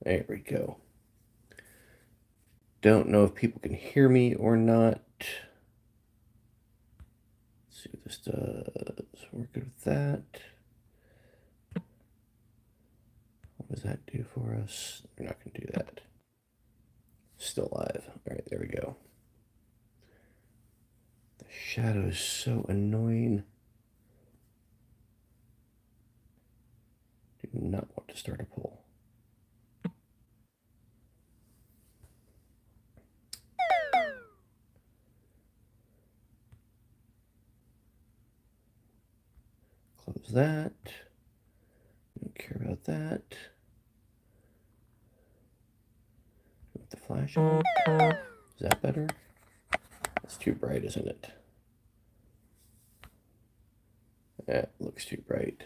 There we go. Don't know if people can hear me or not. Let's see what this does. We're good with that. What does that do for us? We're not going to do that. Still live. All right, there we go. The shadow is so annoying. Do not want to start a poll. Close that. Don't care about that. Put the flash on. Is that better? That's too bright, isn't it? That looks too bright.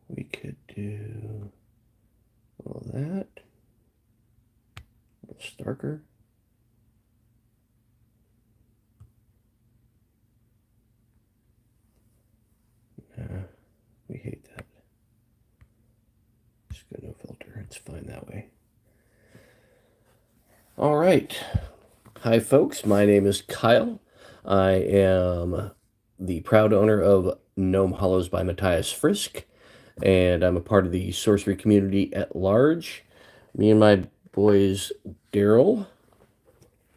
We could do all that. A little starker. We hate that. Just go no filter. It's fine that way. All right. Hi, folks. My name is Kyle. I am the proud owner of Gnome Hollows by Matthias Frisk, and I'm a part of the sorcery community at large. Me and my boys, Daryl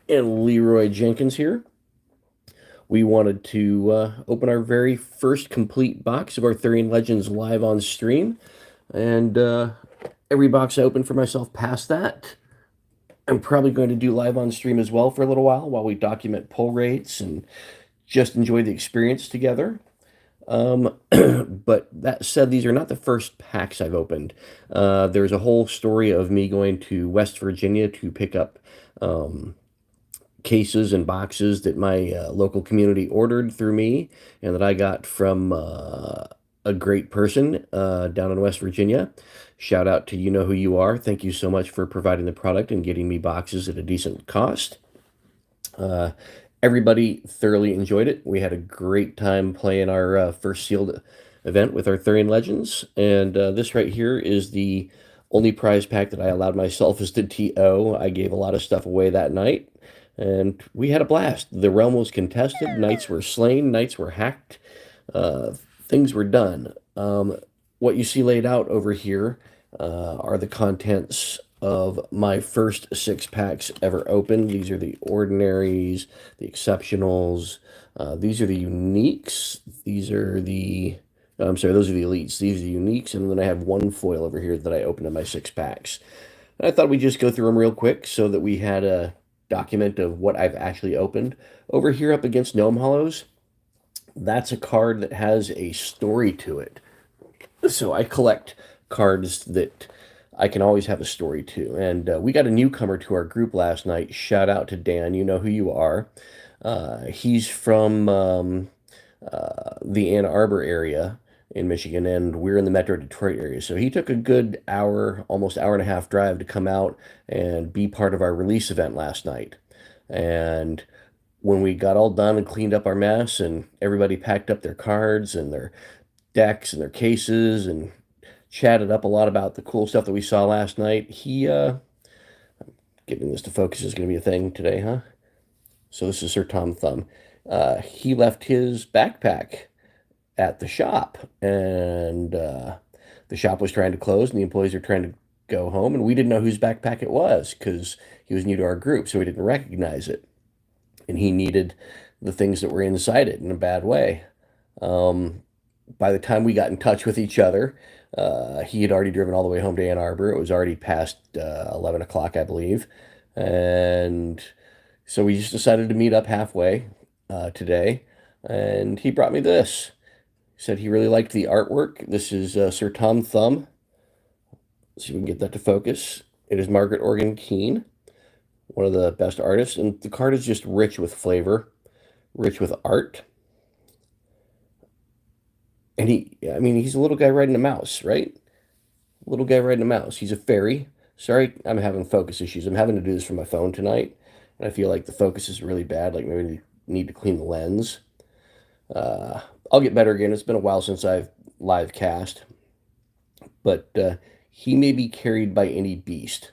and Leroy Jenkins here. We wanted to open our very first complete box of Arthurian Legends live on stream, and every box I opened for myself past that, I'm probably going to do live on stream as well for a little while we document pull rates and just enjoy the experience together. But that said, these are not the first packs I've opened. There's a whole story of me going to West Virginia to pick up cases and boxes that my local community ordered through me and that I got from a great person down in West Virginia. Shout out to You Know Who You Are. Thank you so much for providing the product and getting me boxes at a decent cost. Everybody thoroughly enjoyed it. We had a great time playing our first sealed event with Arthurian Legends. And this right here is the only prize pack that I allowed myself as the TO. I gave a lot of stuff away that night, and we had a blast. The realm was contested. Knights were slain. Knights were hacked. Uh, Things were done. What you see laid out over here are the contents of my first 6 packs ever opened. These are the ordinaries, the exceptionals. These are the uniques. These are the, I'm sorry, those are the elites. These are the uniques, and then I have one foil over here that I opened in my 6 packs. And I thought we'd just go through them real quick so that we had a document of what I've actually opened. Over here up against Gnome Hollows, that's a card that has a story to it. So I collect cards that I can always have a story to. And we got a newcomer to our group last night. Shout out to Dan. You know who you are. He's from the Ann Arbor area in Michigan, and we're in the Metro Detroit area. So he took a good hour, almost hour and a half drive to come out and be part of our release event last night. And when we got all done and cleaned up our mess and everybody packed up their cards and their decks and their cases and chatted up a lot about the cool stuff that we saw last night, getting this to focus is going to be a thing today, huh? So this is Sir Tom Thumb. He left his backpack at the shop, and the shop was trying to close, and the employees were trying to go home, and we didn't know whose backpack it was because he was new to our group, so we didn't recognize it. And he needed the things that were inside it in a bad way. By the time we got in touch with each other, he had already driven all the way home to Ann Arbor. It was already past 11 o'clock, I believe. And so we just decided to meet up halfway today. And he brought me this. He said he really liked the artwork. This is Sir Tom Thumb. Let's see if we can get that to focus. It is Margaret Organ Keene, one of the best artists. And the card is just rich with flavor, rich with art. And I mean, he's a little guy riding a mouse, right? Little guy riding a mouse. He's a fairy. Sorry, I'm having focus issues. I'm having to do this from my phone tonight. and I feel like the focus is really bad, like maybe need to clean the lens. Uh, I'll get better again. It's been a while since I've live cast, but he may be carried by any beast.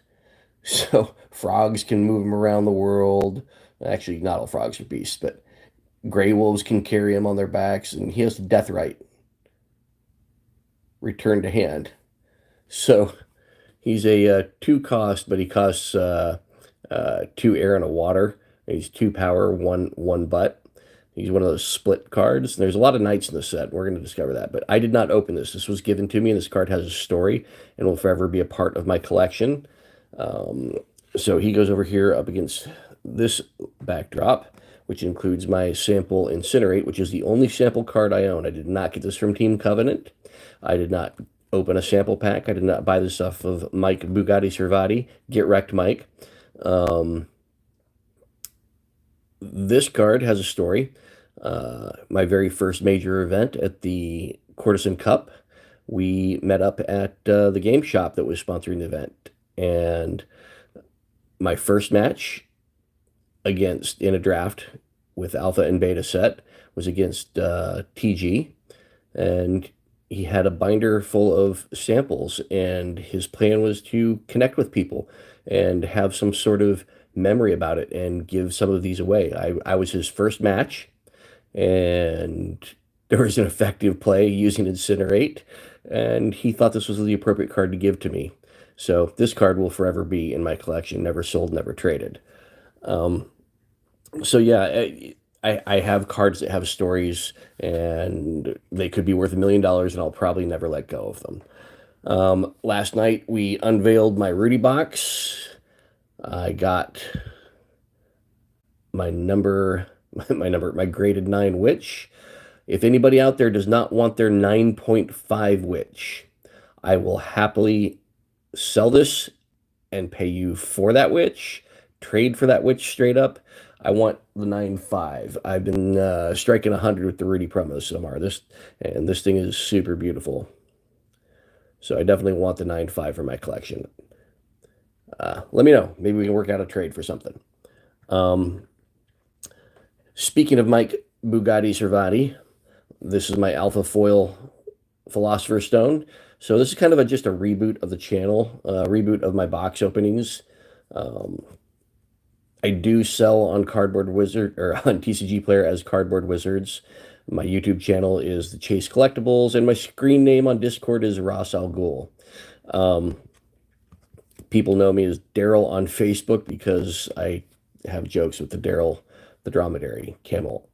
So frogs can move him around the world. Actually, not all frogs are beasts, but gray wolves can carry him on their backs, and he has the death right, return to hand. So he's a two cost, but he costs two air and a water. He's two power, one butt. He's one of those split cards. There's a lot of knights in the set. We're going to discover that. But I did not open this. This was given to me, and this card has a story and will forever be a part of my collection. Um, so he goes over here up against this backdrop, which includes my sample Incinerate, which is the only sample card I own. I did not get this from Team Covenant. I did not open a sample pack. I did not buy this off of Mike Bugatti Servati. Get wrecked, Mike. Um, this card has a story. My very first major event at the Courtesan Cup, we met up at the game shop that was sponsoring the event. And my first match against in a draft with Alpha and Beta set was against TG. And he had a binder full of samples, and his plan was to connect with people and have some sort of memory about it and give some of these away. I was his first match, and there was an effective play using Incinerate, and he thought this was the appropriate card to give to me. So this card will forever be in my collection, never sold, never traded. Um, so yeah, I have cards that have stories, and they could be worth $1 million, and I'll probably never let go of them. Last night we unveiled my Rudy box. I got my number, my graded 9 witch. If anybody out there does not want their 9.5 witch, I will happily sell this and pay you for that witch, trade for that witch straight up. I want the 9.5. I've been striking 100 with the Rudy promos so far. This thing is super beautiful. So I definitely want the 9.5 for my collection. Let me know. Maybe we can work out a trade for something. Speaking of Mike Bugatti Servati, this is my Alpha Foil Philosopher's Stone. So this is kind of just a reboot of the channel, reboot of my box openings. I do sell on Cardboard Wizard or on TCG Player as Cardboard Wizards. My YouTube channel is the Chase Collectibles, and my screen name on Discord is Ross Al Ghul. People know me as Daryl on Facebook because I have jokes with the Daryl, the dromedary camel.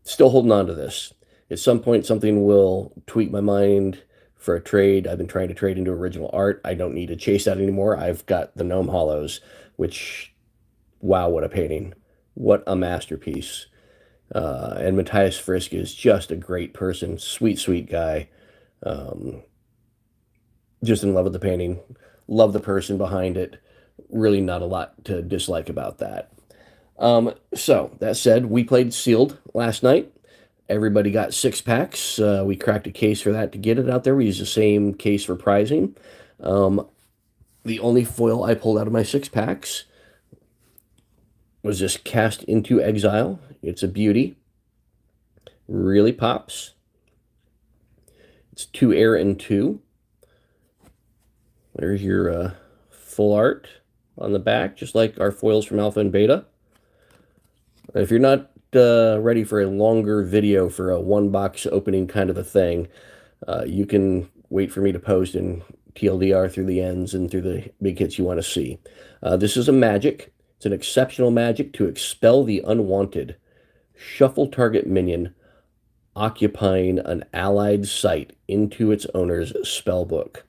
Still holding on to this. At some point, something will tweak my mind for a trade. I've been trying to trade into original art. I don't need to chase that anymore. I've got the Gnome Hollows, which, wow, what a painting. What a masterpiece. And Matthias Frisk is just a great person. Sweet, sweet guy. Just in love with the painting. Love the person behind it. Really not a lot to dislike about that. So, that said, we played sealed last night. Everybody got 6 packs. We cracked a case for that to get it out there. We used the same case for prizing. The only foil I pulled out of my 6 packs was this Cast into Exile. It's a beauty. Really pops. It's 2 air and 2. There's your full art on the back, just like our foils from Alpha and Beta. If you're not ready for a longer video for a one-box opening kind of a thing, you can wait for me to post in TLDR through the ends and through the big hits you want to see. This is a magic. It's an exceptional magic to expel the unwanted. Shuffle target minion occupying an allied site into its owner's spellbook.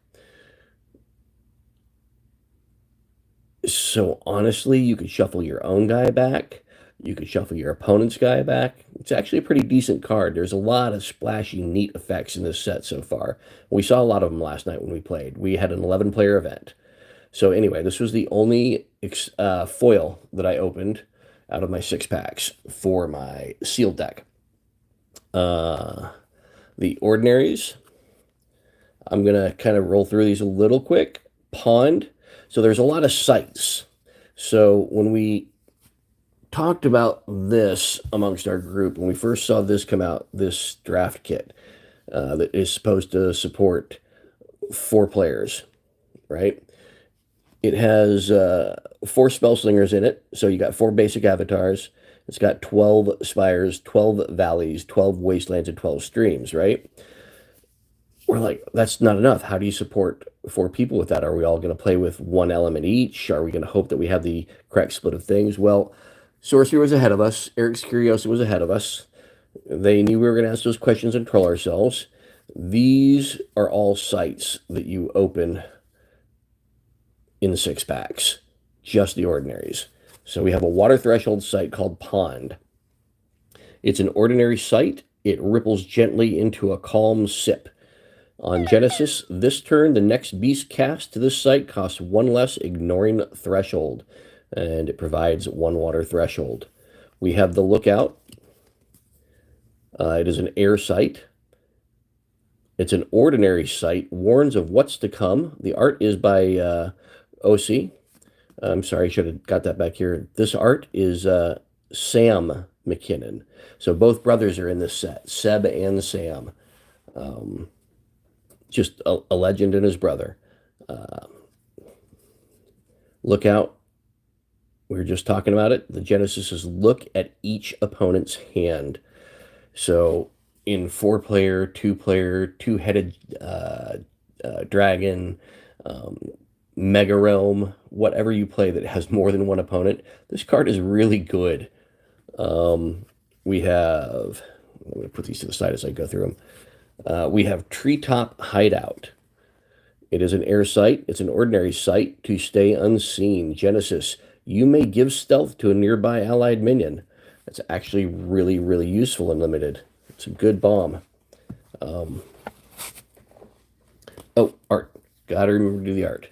So honestly, you could shuffle your own guy back. You could shuffle your opponent's guy back. It's actually a pretty decent card. There's a lot of splashy, neat effects in this set so far. We saw a lot of them last night when we played. We had an 11-player event. So anyway, this was the only foil that I opened out of my 6 packs for my sealed deck. The ordinaries, I'm going to kind of roll through these a little quick. Pond. So there's a lot of sites. So when we talked about this amongst our group, when we first saw this come out, this draft kit that is supposed to support 4 players, right? It has 4 spell slingers in it. So you got 4 basic avatars. It's got 12 spires, 12 valleys, 12 wastelands, and 12 streams, right? We're like, that's not enough. How do you support 4 people with that? Are we all going to play with one element each? Are we going to hope that we have the correct split of things? Well, Sorcery was ahead of us. Eric's Curiosity was ahead of us. They knew we were going to ask those questions and troll ourselves. These are all sites that you open in 6 packs, just the ordinaries. So we have a water threshold site called Pond. It's an ordinary site. It ripples gently into a calm sip. On Genesis, this turn, the next beast cast to this site costs 1 less, ignoring threshold, and it provides 1 water threshold. We have the Lookout. It is an air site. It's an ordinary site, warns of what's to come. The art is by OC. I'm sorry, I should have got that back here. This art is Sam McKinnon. So both brothers are in this set, Seb and Sam. Just a legend and his brother. Lookout. We were just talking about it. The Genesis is look at each opponent's hand. So in 4-player, 2-player, 2-headed dragon, Mega Realm, whatever you play that has more than 1 opponent, this card is really good. We have, I'm going to put these to the side as I go through them. We have Treetop Hideout. It is an air site. It's an ordinary site to stay unseen. Genesis, you may give stealth to a nearby allied minion. That's actually really, really useful in limited. It's a good bomb. Art. Gotta remember to do the art.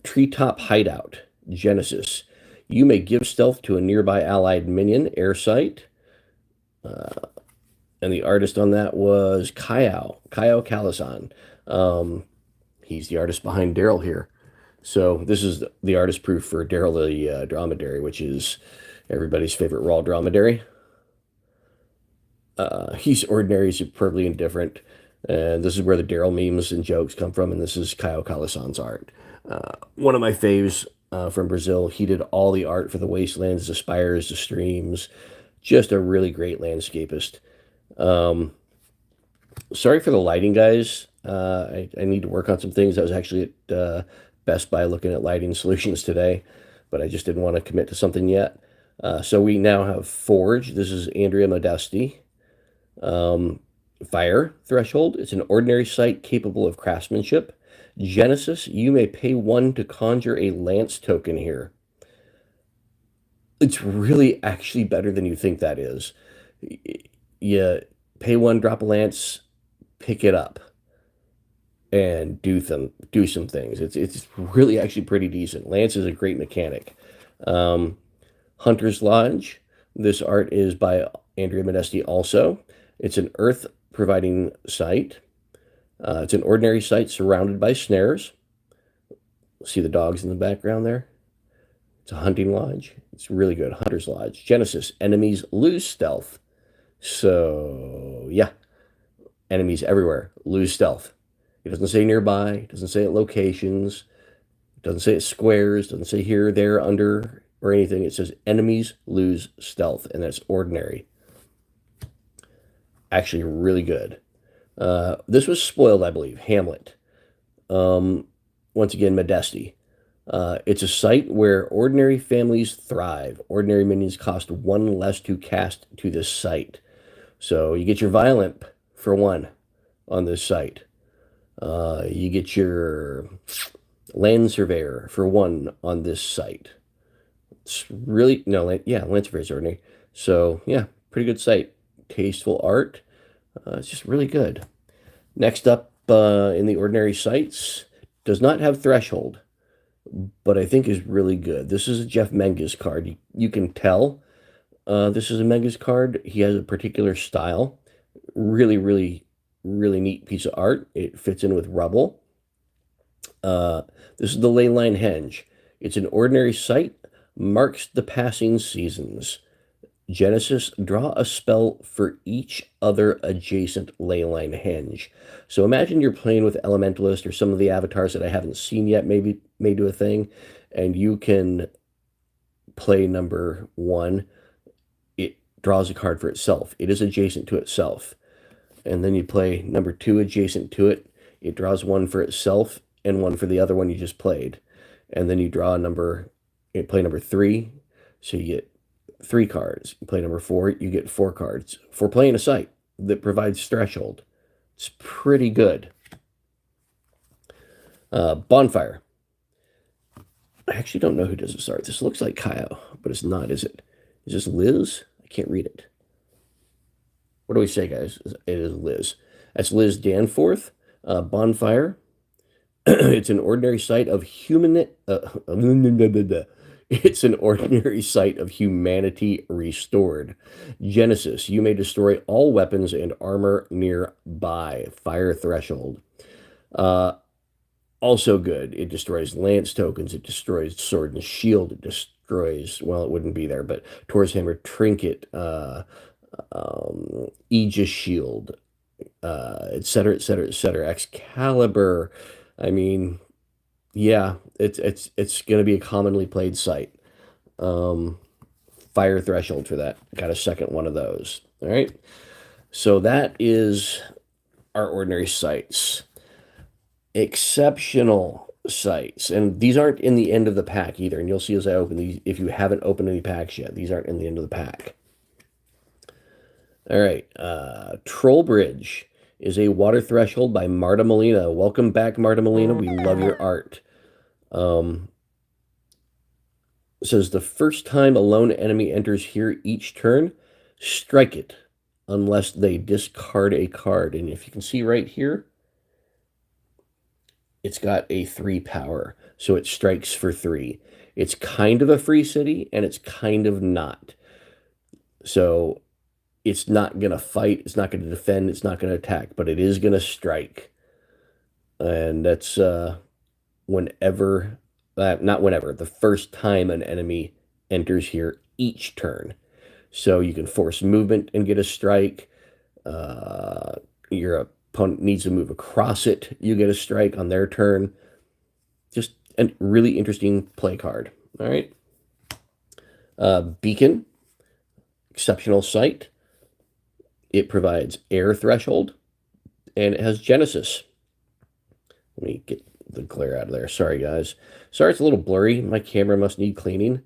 Treetop Hideout. Genesis, you may give stealth to a nearby allied minion. Air site. And the artist on that was Kyle Callison. He's the artist behind Daryl here. So this is the artist proof for Daryl the dromedary, which is everybody's favorite raw dromedary. He's ordinary, superbly indifferent. And this is where the Daryl memes and jokes come from. And this is Kyle Callison's art. One of my faves from Brazil. He did all the art for the wastelands, the spires, the streams. Just a really great landscapist. Sorry for the lighting, guys. I need to work on some things. I was actually at Best Buy looking at lighting solutions today, but I just didn't want to commit to something yet. So we now have Forge. This is Andrea Modesti. Fire Threshold. It's an ordinary site capable of craftsmanship. Genesis, you may pay 1 to conjure a lance token here. It's really actually better than you think that is. You pay 1, drop a lance, pick it up, and do some things. It's really actually pretty decent. Lance is a great mechanic. Hunter's Lodge. This art is by Andrea Modesti also. It's an earth providing site. It's an ordinary site surrounded by snares. See the dogs in the background there? It's a hunting lodge. It's really good. Hunter's Lodge. Genesis. Enemies lose stealth. So, yeah. Enemies everywhere lose stealth. It doesn't say nearby. It doesn't say at locations. It doesn't say at squares. It doesn't say here, there, under, or anything. It says enemies lose stealth, and that's ordinary. Actually, really good. This was spoiled, I believe. Hamlet. Once again, Modesti. It's a site where ordinary families thrive. Ordinary minions cost 1 less to cast to this site. So you get your Violent for 1 on this site. You get your Land Surveyor for 1 on this site. It's really, no, yeah, Land Surveyor's ordinary. So, yeah, pretty good site. Tasteful art. It's just really good. Next up in the ordinary sites, does not have Threshold, but I think is really good. This is a Jeff Menges card. You can tell this is a Menges card. He has a particular style. Really, really, really neat piece of art. It fits in with Rubble. This is the Leyline Henge. It's an ordinary sight, marks the passing seasons. Genesis, draw a spell for each other adjacent leyline henge. So imagine you're playing with Elementalist or some of the avatars that I haven't seen yet, maybe made to a thing, and you can play number one. It draws a card for itself. It is adjacent to itself. And then you play number two adjacent to it. It draws one for itself and one for the other one you just played. And then you draw you play number three, so you get 3 cards. You play number 4, you get 4 cards. For playing a site that provides threshold, it's pretty good. Bonfire. I actually don't know who does this art. This looks like Kaio, but it's not, is it? Is this Liz? I can't read it. What do we say, guys? It is Liz. That's Liz Danforth. Bonfire. It's an ordinary sight of it's an ordinary sight of humanity restored. Genesis, you may destroy all weapons and armor nearby. Fire threshold. Also good. It destroys lance tokens. It destroys sword and shield. It destroys, well, it wouldn't be there, but Tor's hammer, trinket, Aegis shield, etc., etc., etc. Excalibur. I mean, yeah, it's going to be a commonly played site. Fire threshold for that. Got a second one of those. All right. So that is our ordinary sites. Exceptional sites. And these aren't in the end of the pack either. And you'll see as I open these, if you haven't opened any packs yet, these aren't in the end of the pack. All right. Trollbridge is a water threshold by Marta Molina. Welcome back, Marta Molina. We love your art. It says the first time a lone enemy enters here each turn, strike it unless they discard a card. And if you can see right here, it's got a 3 power, so it strikes for 3. It's kind of a free city, and it's kind of not. So it's not going to fight, it's not going to defend, it's not going to attack, but it is going to strike. And that's not whenever, the first time an enemy enters here each turn. So you can force movement and get a strike. Your opponent needs to move across it. You get a strike on their turn. Just a really interesting play card. All right. Beacon, exceptional sight. It provides air threshold, and it has Genesis. Let me get the glare out of there. Sorry, guys. Sorry, it's a little blurry. My camera must need cleaning.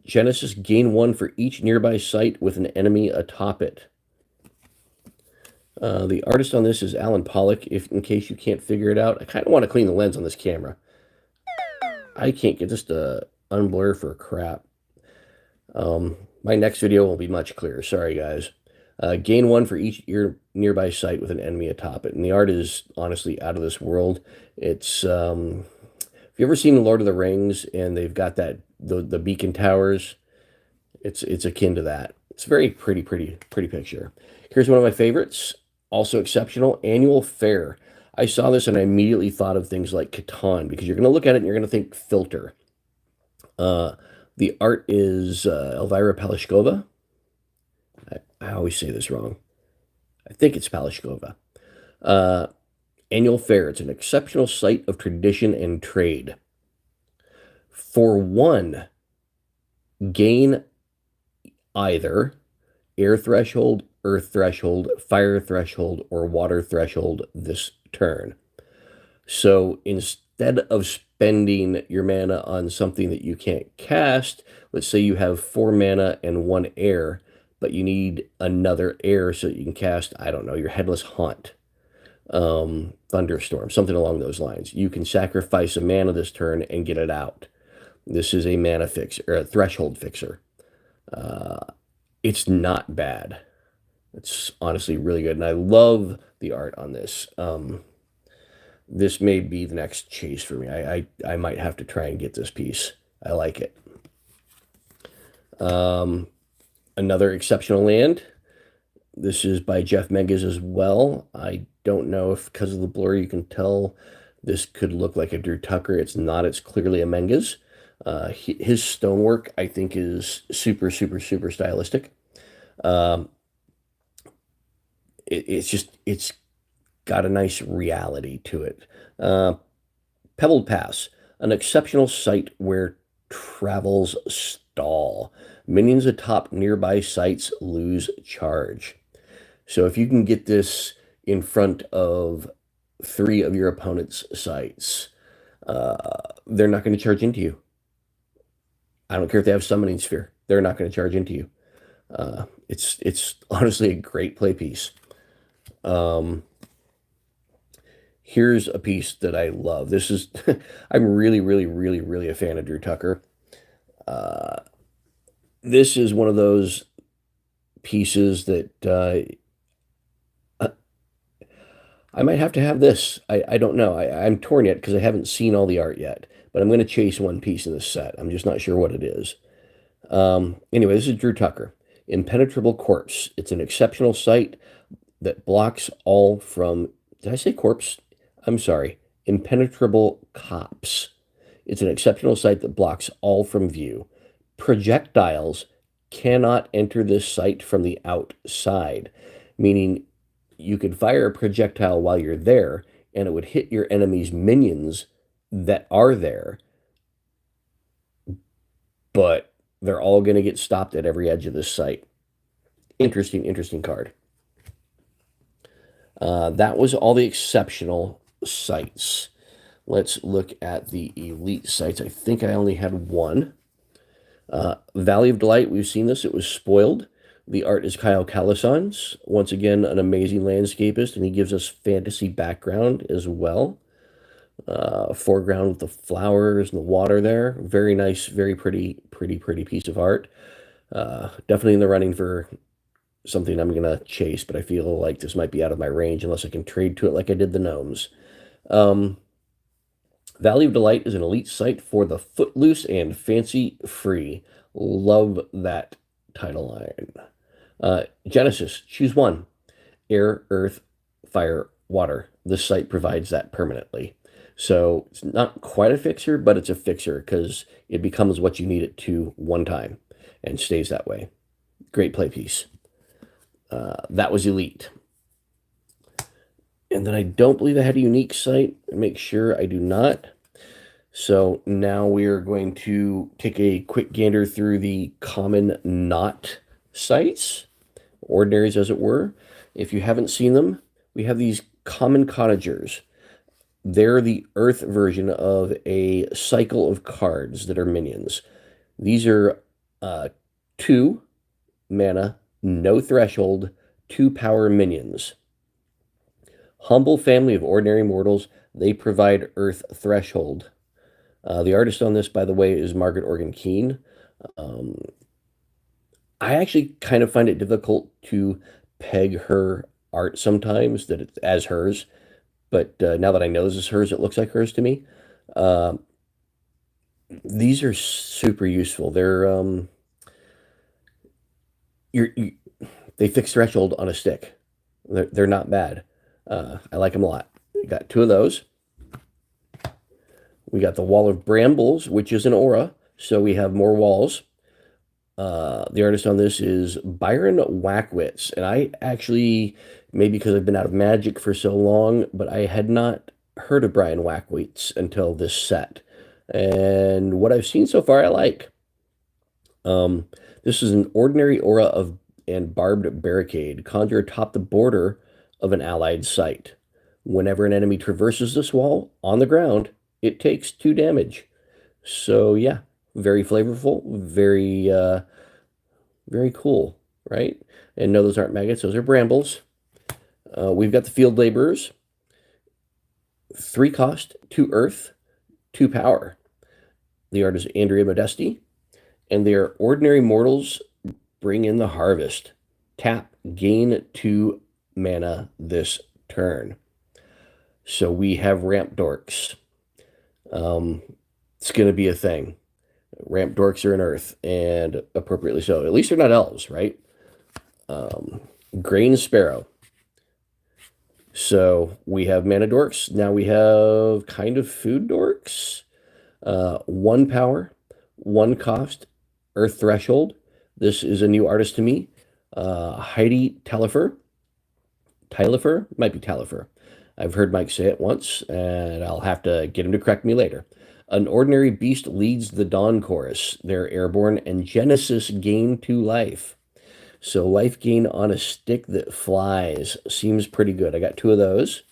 Genesis, gain 1 for each nearby site with an enemy atop it. The artist on this is Alan Pollock, in case you can't figure it out. I kind of want to clean the lens on this camera. I can't get this to unblur for crap. My next video will be much clearer. Sorry, guys. Gain 1 for each nearby site with an enemy atop it. And the art is honestly out of this world. It's, if you ever seen Lord of the Rings and they've got the beacon towers, it's akin to that. It's a very pretty picture. Here's one of my favorites, also exceptional, Annual Fair. I saw this and I immediately thought of things like Catan, because you're going to look at it and you're going to think filter. The art is Elvira Palashkova. I always say this wrong. I think it's Palashkova. Annual Fair. It's an exceptional site of tradition and trade. For 1, gain either air threshold, earth threshold, fire threshold, or water threshold this turn. So instead of spending your mana on something that you can't cast, let's say you have 4 mana and 1 air, but you need another air so that you can cast, I don't know, your Headless Haunt, Thunderstorm, something along those lines. You can sacrifice a mana this turn and get it out. This is a mana fix, or a threshold fixer. It's not bad. It's honestly really good, and I love the art on this. This may be the next chase for me. I might have to try and get this piece. I like it. Another exceptional land. This is by Jeff Menges as well. I don't know if because of the blur you can tell This could look like a Drew Tucker. It's not. It's clearly a Menges. His stonework, I think, is super, super, super stylistic. Um, it's got a nice reality to it. Uh, Pebbled Pass, an exceptional site where travels stall. Minions atop nearby sites lose charge. So if you can get this in front of three of your opponent's sites, they're not going to charge into you. I don't care if they have summoning sphere; they're not going to charge into you. It's honestly a great play piece. Um, Here's a piece that I love. This is I'm really, really, really, really a fan of Drew Tucker. This is one of those pieces that I might have to have this. I don't know. I'm torn yet because I haven't seen all the art yet. But I'm going to chase one piece in this set. I'm just not sure what it is. Anyway, this is Drew Tucker. Impenetrable Corpse. It's an exceptional sight that blocks all from. Did I say corpse? I'm sorry. Impenetrable Cops. It's an exceptional sight that blocks all from view. Projectiles cannot enter this site from the outside, meaning you could fire a projectile while you're there and it would hit your enemy's minions that are there, but they're all going to get stopped at every edge of this site. Interesting, interesting card. That was all the exceptional sites. Let's look at the elite sites. I think I only had one. Valley of Delight, we've seen this. It was spoiled. The art is Kyle Calison's. Once again, an amazing landscapist, and he gives us fantasy background as well. Foreground with the flowers and the water there. Very nice, very pretty, pretty, pretty piece of art. Definitely in the running for something I'm going to chase, but I feel like this might be out of my range unless I can trade to it like I did the gnomes. Valley of Delight is an elite site for the footloose and fancy free. Love that title line. Genesis, choose one. Air, earth, fire, water. This site provides that permanently. So it's not quite a fixer, but it's a fixer because it becomes what you need it to one time and stays that way. Great play piece. That was elite. And then I don't believe I had a unique site. Make sure I do not. So now we are going to take a quick gander through the common not sites, ordinaries as it were. If you haven't seen them, we have these common cottagers. They're the earth version of a cycle of cards that are minions. These are 2 mana, no threshold, 2 power minions. Humble family of ordinary mortals, they provide earth threshold. The artist on this, by the way, is Margaret Organ Keene. I actually kind of find it difficult to peg her art sometimes that it's as hers, but now that I know this is hers, it looks like hers to me. These are super useful. They fix threshold on a stick. They're not bad. I like them a lot. We got 2 of those. We got the Wall of Brambles, which is an aura, so we have more walls. The artist on this is Byron Wackwitz, and I actually, maybe because I've been out of Magic for so long, but I had not heard of Brian Wackwitz until this set. And what I've seen so far, I like. This is an ordinary aura of and barbed barricade. Conjure atop the border of an allied site. Whenever an enemy traverses this wall on the ground, it takes 2 damage. So yeah, very flavorful, very very cool, right? And no, those aren't maggots, those are brambles. We've got the field laborers. 3 cost, 2 earth, 2 power. The artist is Andrea Modesti, and they are ordinary mortals. Bring in the harvest. Tap, gain 2 mana this turn. So we have ramp dorks. It's going to be a thing. Ramp dorks are in earth, and appropriately so. At least they're not elves, right? Grain Sparrow. So we have mana dorks. Now we have kind of food dorks. One power, one cost, Earth Threshold. This is a new artist to me. Heidi Tellifer. Tylifer? Might be Talifer. I've heard Mike say it once, and I'll have to get him to correct me later. An ordinary beast leads the Dawn Chorus. They're airborne, and Genesis gain 2 life. So life gain on a stick that flies seems pretty good. I got 2 of those.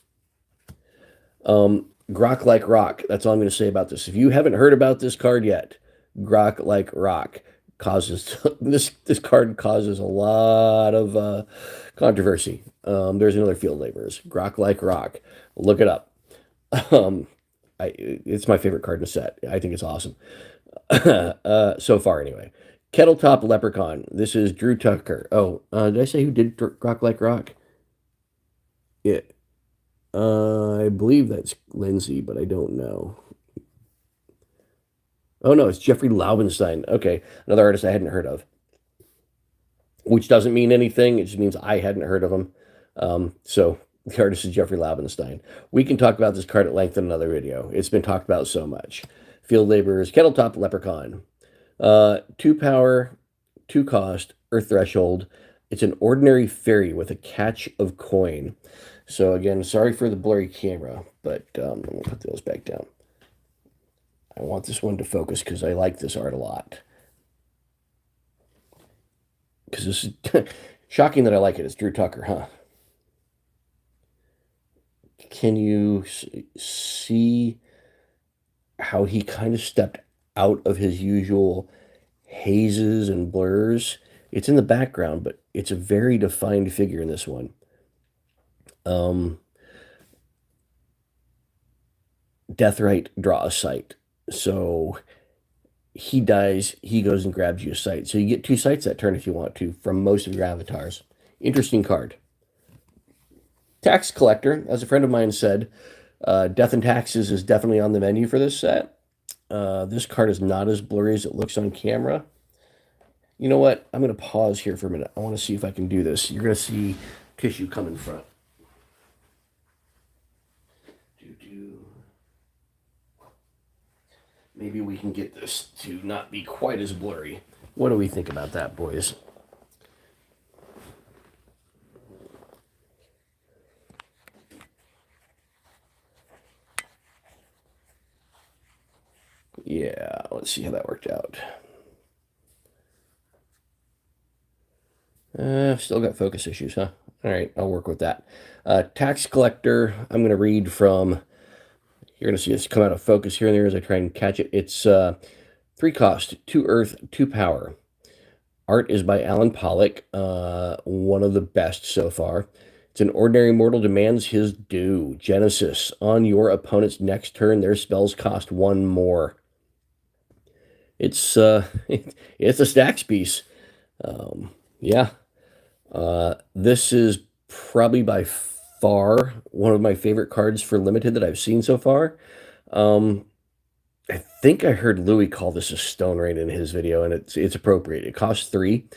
Grok like rock. That's all I'm going to say about this. If you haven't heard about this card yet, Grok like rock causes this card causes a lot of controversy. There's another field laborers. Grok like rock. Look it up. Um, it's my favorite card in the set. I think it's awesome. So far, anyway. Kettletop Leprechaun. This is Drew Tucker. Oh, did I say who did Grok like rock? Yeah. I believe that's Lindsay, but I don't know. Oh no, it's Jeffrey Laubenstein. Okay, another artist I hadn't heard of, which doesn't mean anything. It just means I hadn't heard of him. So the artist is Jeffrey Laubenstein. We can talk about this card at length in another video. It's been talked about so much. Field Laborers, Kettletop Leprechaun. 2 power, 2 cost, Earth Threshold. It's an ordinary fairy with a catch of coin. So again, sorry for the blurry camera, but I'm going to put those back down. I want this one to focus because I like this art a lot. Because this is shocking that I like it. It's Drew Tucker, huh? Can you see how he kind of stepped out of his usual hazes and blurs? It's in the background, but it's a very defined figure in this one. Deathrite, draw a sight. So he dies, he goes and grabs you a sight. So you get 2 sights that turn if you want to from most of your avatars. Interesting card. Tax Collector, as a friend of mine said, Death and Taxes is definitely on the menu for this set. This card is not as blurry as it looks on camera. You know what? I'm going to pause here for a minute. I want to see if I can do this. You're going to see tissue come in front. Maybe we can get this to not be quite as blurry. What do we think about that, boys? Yeah, let's see how that worked out. Still got focus issues, huh? All right, I'll work with that. Tax Collector, I'm going to read from, you're going to see this come out of focus here and there as I try and catch it. It's 3 cost, 2 earth, 2 power. Art is by Alan Pollock, one of the best so far. It's an ordinary mortal demands his due. Genesis, on your opponent's next turn, their spells cost 1 more. It's it's a stacks piece. Yeah. This is probably by far one of my favorite cards for limited that I've seen so far. I think I heard Louis call this a stone rain in his video, and it's appropriate. It costs 3.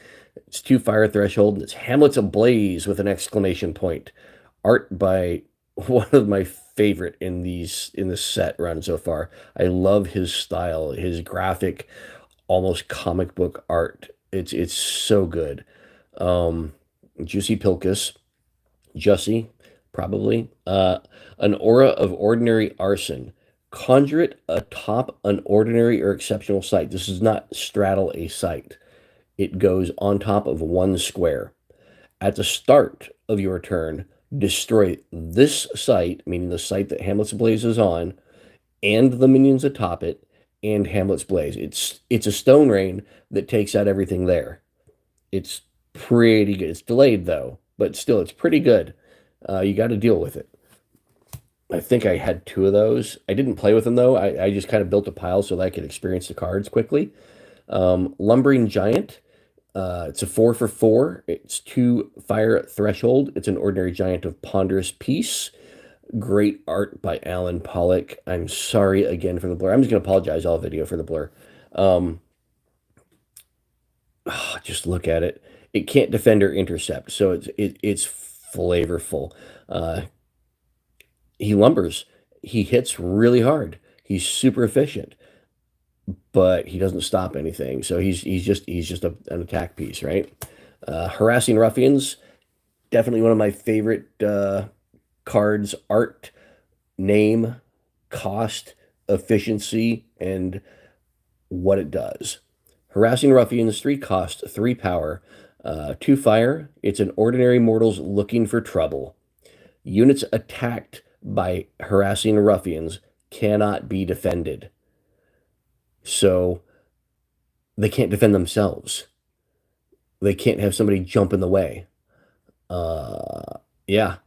It's 2 fire threshold, and it's Hamlet's ablaze with an exclamation point. Art by one of my favorite in this set run so far. I love his style, his graphic, almost comic book art. It's so good. Juicy Pilkus, Jussie, probably. An aura of ordinary arson. Conjure it atop an ordinary or exceptional site. This does not straddle a site. It goes on top of 1 square. At the start of your turn, destroy this site, meaning the site that Hamlet's Blaze is on, and the minions atop it, and Hamlet's Blaze. It's a stone rain that takes out everything there. It's pretty good. It's delayed though, but still, it's pretty good. You got to deal with it. I think I had 2 of those. I didn't play with them though. I just kind of built a pile so that I could experience the cards quickly. Lumbering Giant. It's a 4 for 4. It's 2 fire threshold. It's an ordinary giant of ponderous peace. Great art by Alan Pollock. I'm sorry again for the blur. I'm just going to apologize all video for the blur. Just look at it. It can't defend or intercept, so it's flavorful. he lumbers. He hits really hard. He's super efficient, but he doesn't stop anything. So he's just an attack piece, right? Harassing ruffians, definitely one of my favorite cards. Art, name, cost, efficiency, and what it does. Harassing ruffians, 3 cost, 3 power, 2 fire. It's an ordinary mortals looking for trouble. Units attacked by harassing ruffians cannot be defended. So they can't defend themselves. They can't have somebody jump in the way. Uh, yeah,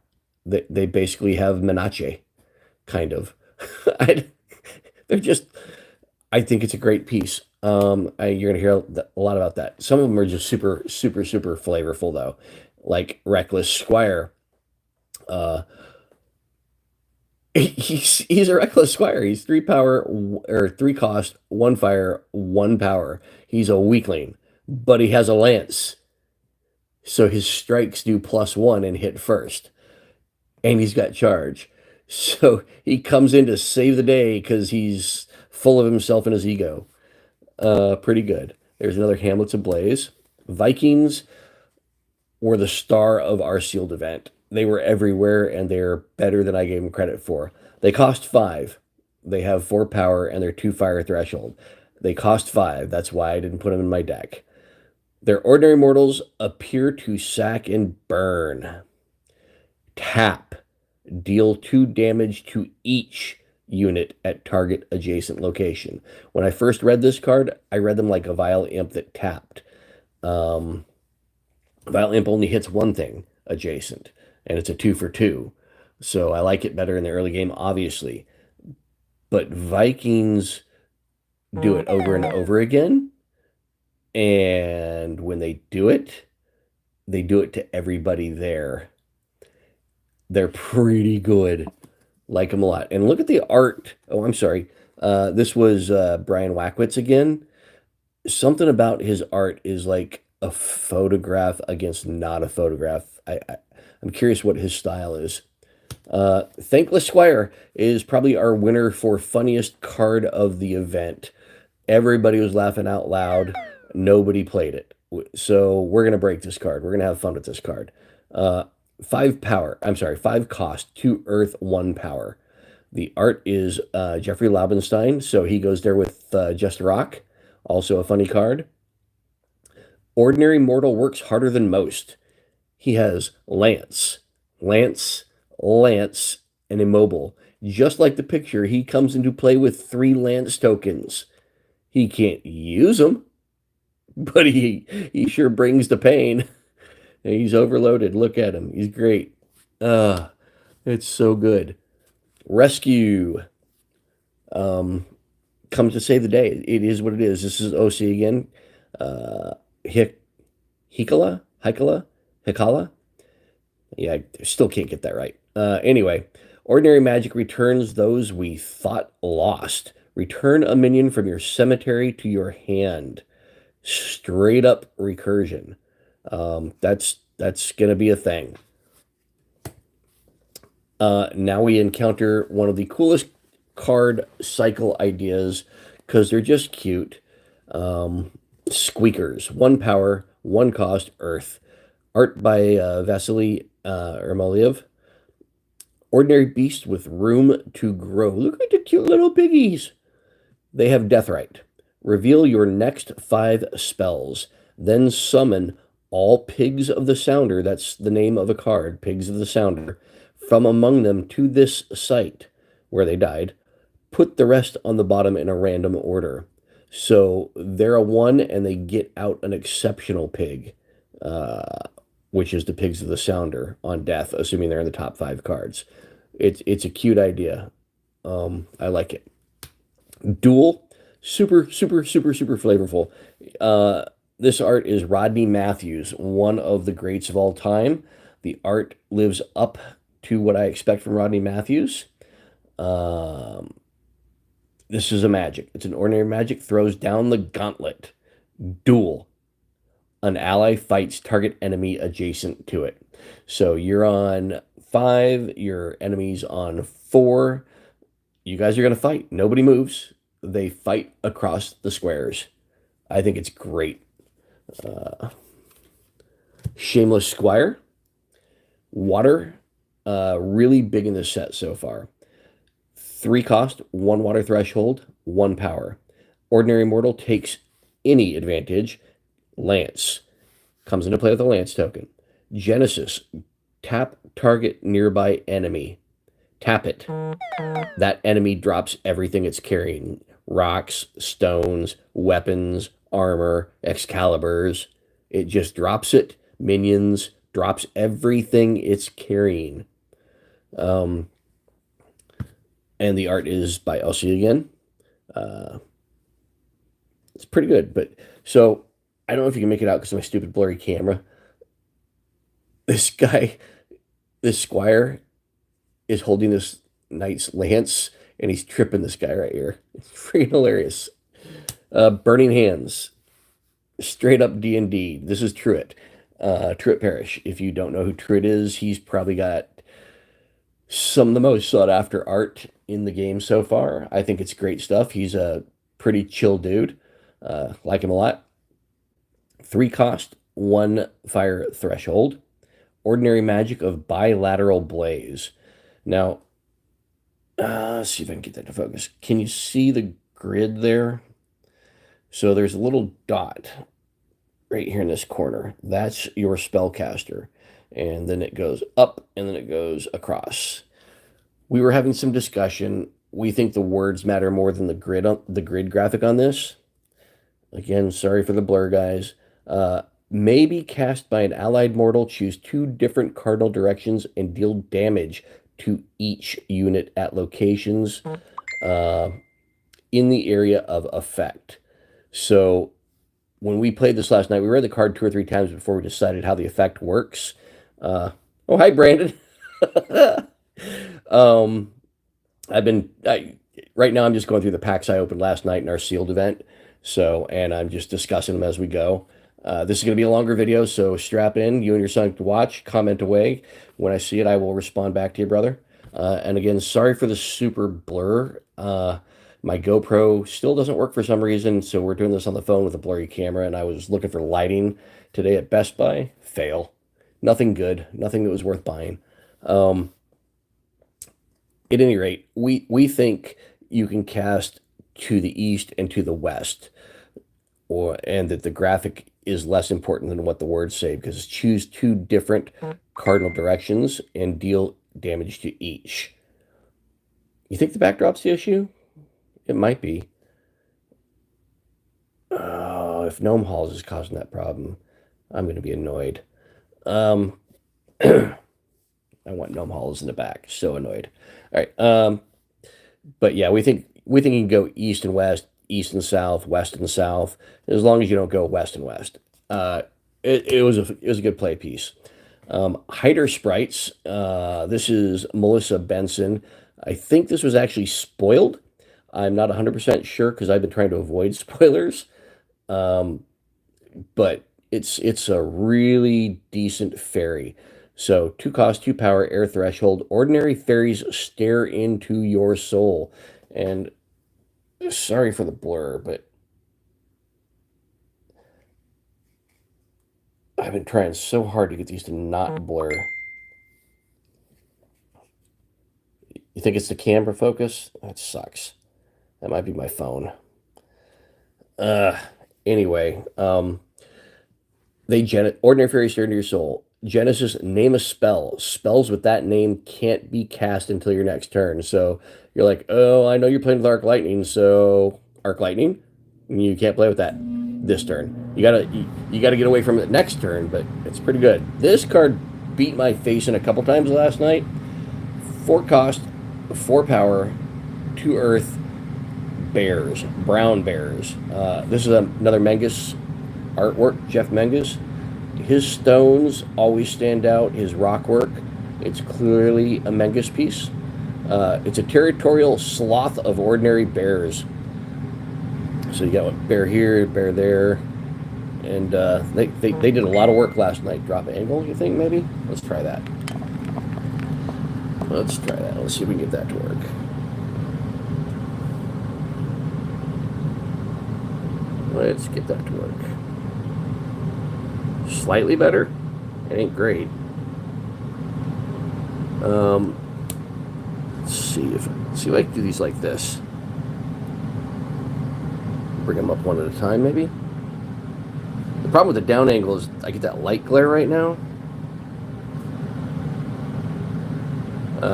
they basically have Menache, kind of. I, they're just, I think it's a great piece. You're gonna hear a lot about that. Some of them are just super, super, super flavorful though, like Reckless Squire. Uh, he's a reckless squire. He's 3 power or 3 cost, 1 fire, 1 power. He's a weakling, but he has a lance, so his strikes do +1 and hit first, and he's got charge. So he comes in to save the day because he's full of himself and his ego. Pretty good. There's another Hamlets Ablaze. Vikings were the star of our sealed event. They were everywhere, and they're better than I gave them credit for. They cost 5. They have 4 power, and they're 2 fire threshold. They cost 5. That's why I didn't put them in my deck. Their ordinary mortals appear to sack and burn. Tap. Deal 2 damage to each unit at target adjacent location. When I first read this card, I read them like a Vile Imp that tapped. Um, Vile Imp only hits one thing adjacent, and it's a 2 for 2. So I like it better in the early game, obviously. But Vikings do it over and over again. And when they do it to everybody there. They're pretty good. Like them a lot. And look at the art. Oh, I'm sorry. This was Brian Wackwitz again. Something about his art is like a photograph against not a photograph. I'm curious what his style is. Thankless Squire is probably our winner for funniest card of the event. Everybody was laughing out loud. Nobody played it. So we're going to break this card. We're going to have fun with this card. 5 power. I'm sorry, 5 cost, 2 earth, 1 power. The art is Jeffrey Laubenstein, so he goes there with Just Rock. Also a funny card. Ordinary mortal works harder than most. He has Lance, Lance, Lance, and Immobile. Just like the picture, he comes into play with 3 Lance tokens. He can't use them, but he sure brings the pain. He's overloaded. Look at him. He's great. It's so good. Rescue comes to save the day. It is what it is. This is OC again. Hic Hikala. Yeah, I still can't get that right. Anyway, ordinary magic returns those we thought lost. Return a minion from your cemetery to your hand. Straight up recursion. That's gonna be a thing. Now we encounter one of the coolest card cycle ideas because they're just cute. Squeakers, 1 power, 1 cost, earth. Art by Vasily Ermoliev. Ordinary beast with room to grow. Look at the cute little piggies. They have Deathrite. Reveal your next 5 spells. Then summon all Pigs of the Sounder. That's the name of a card, Pigs of the Sounder. From among them to this site where they died. Put the rest on the bottom in a random order. So they're a 1 and they get out an exceptional pig, which is the Pigs of the Sounder on death, assuming they're in the top 5 cards. It's a cute idea. I like it. Duel, super, super, super, super flavorful. This art is Rodney Matthews, one of the greats of all time. The art lives up to what I expect from Rodney Matthews. This is a magic. It's an ordinary magic, throws down the gauntlet. Duel. An ally fights target enemy adjacent to it. So you're on 5, your enemy's on 4. You guys are going to fight. Nobody moves. They fight across the squares. I think it's great. Shameless Squire. Water. Really big in this set so far. 3 cost, 1 water threshold, 1 power. Ordinary Mortal takes any advantage. Lance. Comes into play with a Lance token. Genesis. Tap target nearby enemy. Tap it. That enemy drops everything it's carrying. Rocks, stones, weapons, armor, Excaliburs. It just drops it. Minions. Drops everything it's carrying. And the art is by Elsie again. It's pretty good. But so I don't know if you can make it out because of my stupid blurry camera. This guy, this squire, is holding this knight's lance, and he's tripping this guy right here. It's freaking hilarious. Burning Hands, straight up D&D. This is Truitt. Truitt Parish. If you don't know who Truitt is, he's probably got some of the most sought after art in the game so far. I think it's great stuff. He's a pretty chill dude. Like him a lot. 3 cost, 1 fire threshold. Ordinary magic of Bilateral Blaze. Now, let's see if I can get that to focus. Can you see the grid there? So there's a little dot right here in this corner. That's your spellcaster. And then it goes up, and then it goes across. We were having some discussion. We think the words matter more than the grid graphic on this. Again, sorry for the blur, guys. May be cast by an allied mortal. Choose 2 different cardinal directions and deal damage to each unit at locations in the area of effect. So when we played this last night, we read the card 2 or 3 times before we decided how the effect works. Oh, hi, Brandon. Right now I'm just going through the packs I opened last night in our sealed event. So, and I'm just discussing them as we go. This is going to be a longer video, so strap in, you and your son to watch, comment away. When I see it, I will respond back to you, brother. And again, sorry for the super blur. My GoPro still doesn't work for some reason, so we're doing this on the phone with a blurry camera, and I was looking for lighting today at Best Buy. Fail. Nothing good. Nothing that was worth buying. At any rate, we think you can cast to the east and to the west, and that the graphic is less important than what the words say, because it's choose 2 different cardinal directions and deal damage to each. You think the backdrop's the issue? It might be. Oh, if Gnome Halls is causing that problem, I'm going to be annoyed. I want Gnome Halls in the back. So annoyed. All right. But yeah, we think you can go east and west, east and south, west and south, as long as you don't go west and west. It was a good play piece. Hider Sprites. This is Melissa Benson. I think this was actually spoiled. I'm not 100% sure because I've been trying to avoid spoilers. But it's a really decent fairy. So 2 cost, 2 power, air threshold. Ordinary fairies stare into your soul. And sorry for the blur, but I've been trying so hard to get these to not blur. You think it's the camera focus? That sucks. That might be my phone. Anyway, ordinary fairies stare into your soul. Genesis, name a spell. Spells with that name can't be cast until your next turn. So you're like, oh, I know you're playing with Arc Lightning, so Arc Lightning, you can't play with that this turn. You gotta get away from it next turn, but it's pretty good. This card beat my face in a couple times last night. 4 cost, 4 power, 2 earth, bears, brown bears. This is another Mengus artwork, Jeff Mengus. His stones always stand out, his rock work. It's clearly a Mengus piece. It's a territorial sloth of ordinary bears. So you got a bear here, bear there, And they did a lot of work last night. Drop angle, you think, maybe? Let's try that. Let's try that. Let's see if we can get that to work. Let's get that to work. Slightly better. It ain't great. Let's see if I can do these like this. Bring them up one at a time, maybe. The problem with the down angle is I get that light glare right now.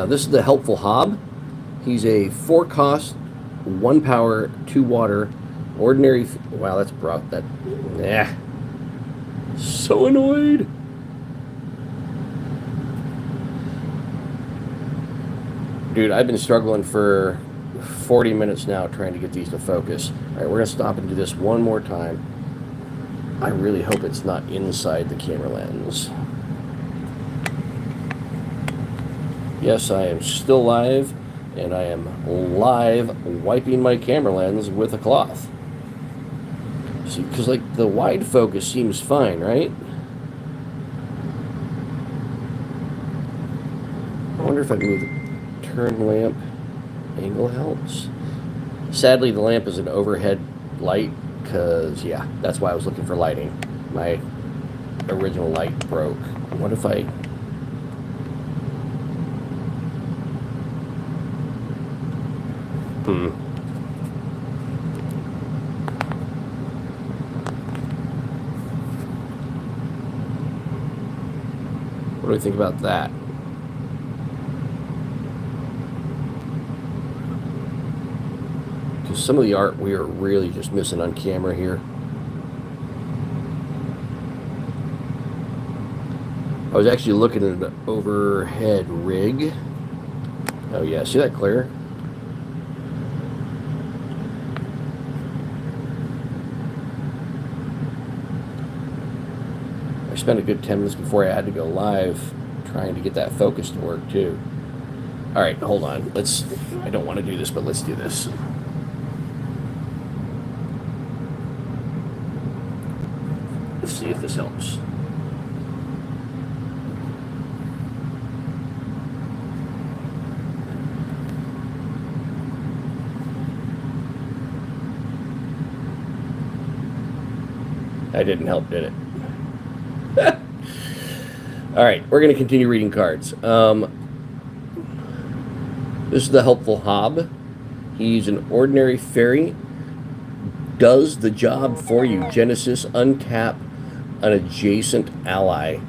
This is the helpful hob. He's a 4 cost, 1 power, 2 water, ordinary. Wow, that's brought that. Nah. So annoyed. Dude, I've been struggling for 40 minutes now trying to get these to focus. All right, we're going to stop and do this one more time. I really hope it's not inside the camera lens. Yes, I am still live, and I am live wiping my camera lens with a cloth. See, because like the wide focus seems fine, right? I wonder if I move the turn lamp angle helps. Sadly, the lamp is an overhead light, because, yeah, that's why I was looking for lighting. My original light broke. What if I... What do you think about that? Because some of the art we are really just missing on camera here. I was actually looking at an overhead rig. Oh yeah, see that clear? I spent a good 10 minutes before I had to go live trying to get that focus to work too. All right, hold on. I don't want to do this, but let's do this. Let's see if this helps. That didn't help, did it? All right, we're going to continue reading cards. This is the helpful hob. He's an ordinary fairy. Does the job for you. Genesis, untap an adjacent ally.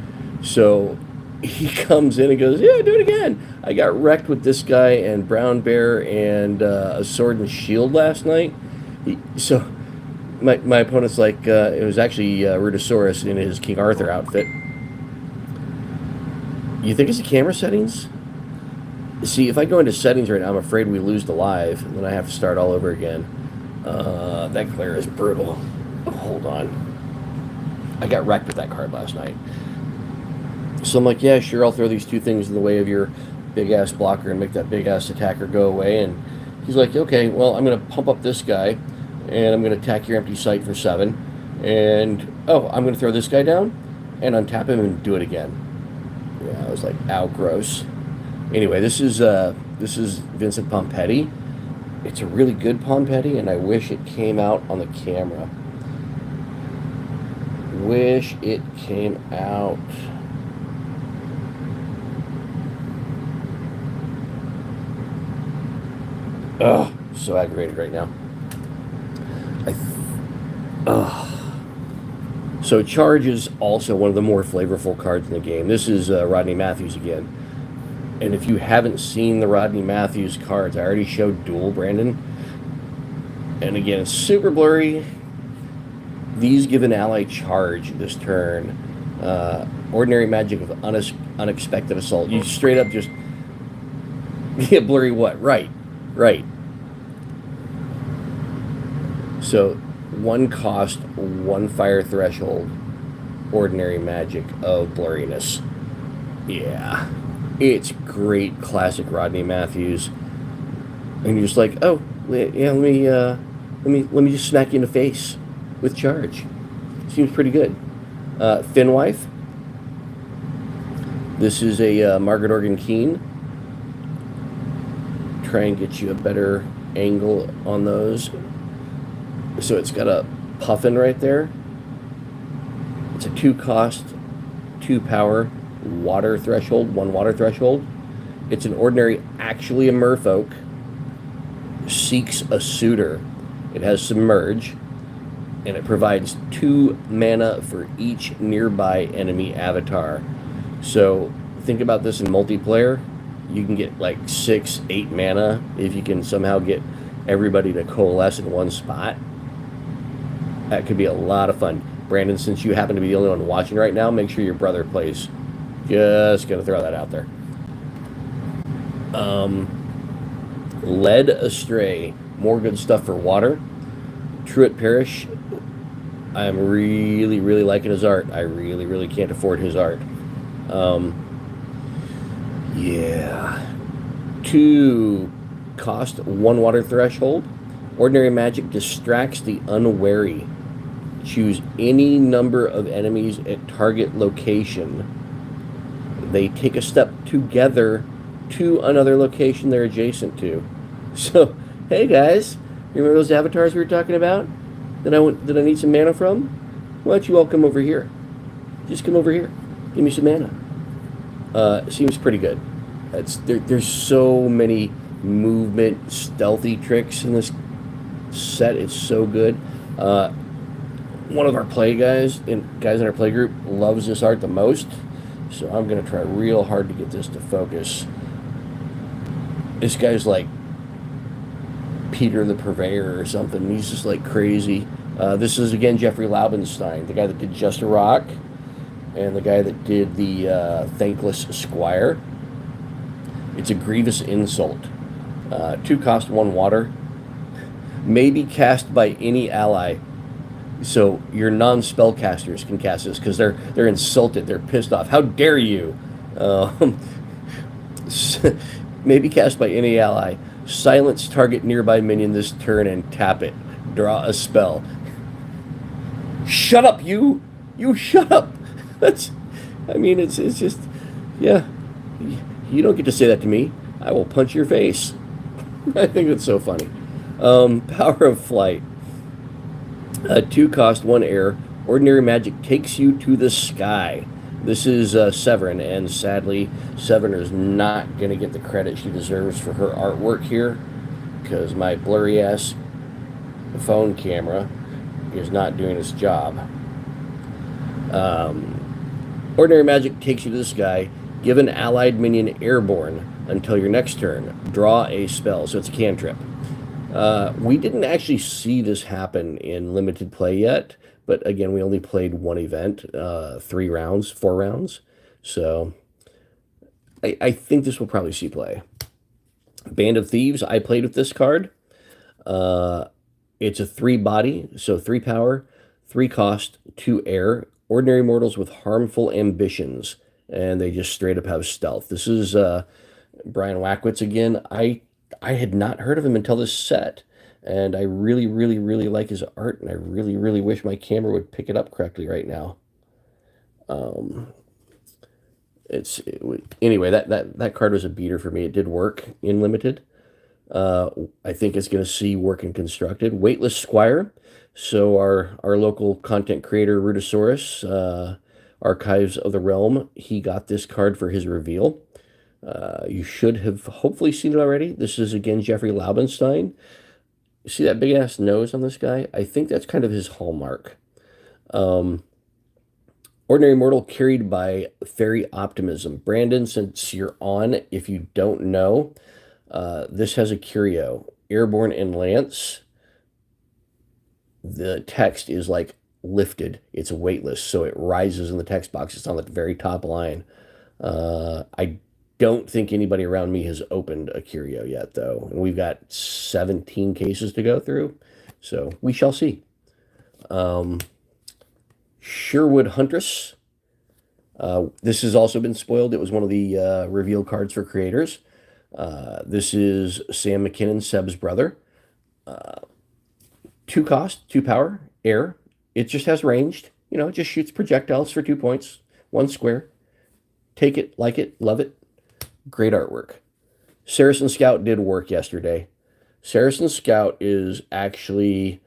So he comes in and goes, yeah, do it again. I got wrecked with this guy and Brown Bear and a sword and shield last night. So my opponent's like, it was actually Rudosaurus in his King Arthur outfit. You think it's the camera settings? See, if I go into settings right now, I'm afraid we lose the live, and then I have to start all over again. That glare is brutal. Hold on. I got wrecked with that card last night. So I'm like, yeah, sure, I'll throw these 2 things in the way of your big-ass blocker and make that big-ass attacker go away. And he's like, okay, well, I'm going to pump up this guy, and I'm going to attack your empty site for 7. And, oh, I'm going to throw this guy down and untap him and do it again. Yeah, I was like, ow, gross. Anyway, this is Vincent Pompetti. It's a really good Pompetti, and I wish it came out on the camera. Wish it came out. Ugh, so aggravated right now. So Charge is also one of the more flavorful cards in the game. This is Rodney Matthews again. And if you haven't seen the Rodney Matthews cards, I already showed Duel, Brandon. And again, it's super blurry. These give an ally charge this turn. Ordinary magic of unexpected assault. You straight up just... Yeah, blurry what? Right. So, 1 cost, 1 fire threshold. Ordinary magic of blurriness. Yeah. It's great, classic Rodney Matthews, and you're just like, oh, yeah, let me just smack you in the face with charge. Seems pretty good. Finwife. This is a Margaret Organ Keen. Try and get you a better angle on those. So it's got a puffin right there. It's a 2 cost, 2 power, water threshold, 1 water threshold. It's an ordinary, actually a merfolk. Seeks a suitor. It has submerge, and it provides 2 mana for each nearby enemy avatar. So think about this in multiplayer. You can get like 6, 8 mana if you can somehow get everybody to coalesce in one spot. That could be a lot of fun. Brandon, since you happen to be the only one watching right now, make sure your brother plays. Just gonna throw that out there. Led Astray. More good stuff for water. Truett Parish. I'm really, really liking his art. I really, really can't afford his art. Yeah. 2 cost, 1 water threshold. Ordinary magic distracts the unwary. Choose any number of enemies at target location. They take a step together to another location they're adjacent to. So, hey guys, remember those avatars we were talking about that I need some mana from? Why don't you all come over here? Just come over here. Give me some mana. Seems pretty good. There's so many movement, stealthy tricks in this set. It's so good. One of our guys in our play group loves this art the most, so I'm gonna try real hard to get this to focus. This guy's like Peter the Purveyor or something. He's just like crazy. This is again Jeffrey Laubenstein, the guy that did Just a Rock, and the guy that did the Thankless Squire. It's a grievous insult. 2 cost, 1 water. May be cast by any ally. So your non-spellcasters can cast this because they're insulted, they're pissed off. How dare you? May be cast by any ally. Silence target nearby minion this turn and tap it. Draw a spell. Shut up, you! You shut up! It's just, yeah. You don't get to say that to me. I will punch your face. I think it's so funny. Power of Flight. 2 cost, 1 air. Ordinary magic takes you to the sky. This is Severin, and sadly, Severin is not going to get the credit she deserves for her artwork here, because my blurry-ass phone camera is not doing its job. Ordinary magic takes you to the sky. Give an allied minion airborne until your next turn. Draw a spell, so it's a cantrip. We didn't actually see this happen in limited play yet, but again, we only played one event, 4 rounds. So I think this will probably see play. Band of Thieves, I played with this card. It's a 3 body, so 3 power, 3 cost, 2 air. Ordinary mortals with harmful ambitions, and they just straight up have stealth. This is Brian Wackwitz again. I had not heard of him until this set, and I really, really, really like his art, and I really, really wish my camera would pick it up correctly right now. Anyway, that card was a beater for me. It did work in limited. I think it's going to see work in constructed. Weightless Squire. So our local content creator, Rudosaurus, Archives of the Realm, he got this card for his reveal. You should have hopefully seen it already. This is, again, Jeffrey Laubenstein. You see that big-ass nose on this guy? I think that's kind of his hallmark. Ordinary Mortal carried by Fairy Optimism. Brandon, since you're on, if you don't know, this has a curio. Airborne and Lance. The text is like lifted. It's weightless, so it rises in the text box. It's on the very top line. I don't think anybody around me has opened a curio yet, though. And we've got 17 cases to go through, so we shall see. Sherwood Huntress. This has also been spoiled. It was one of the reveal cards for creators. This is Sam McKinnon, Seb's brother. 2 cost, 2 power, air. It just has ranged. it just shoots projectiles for 2 points, one square. Take it, like it, love it. Great artwork. Saracen Scout did work yesterday. Saracen Scout is actually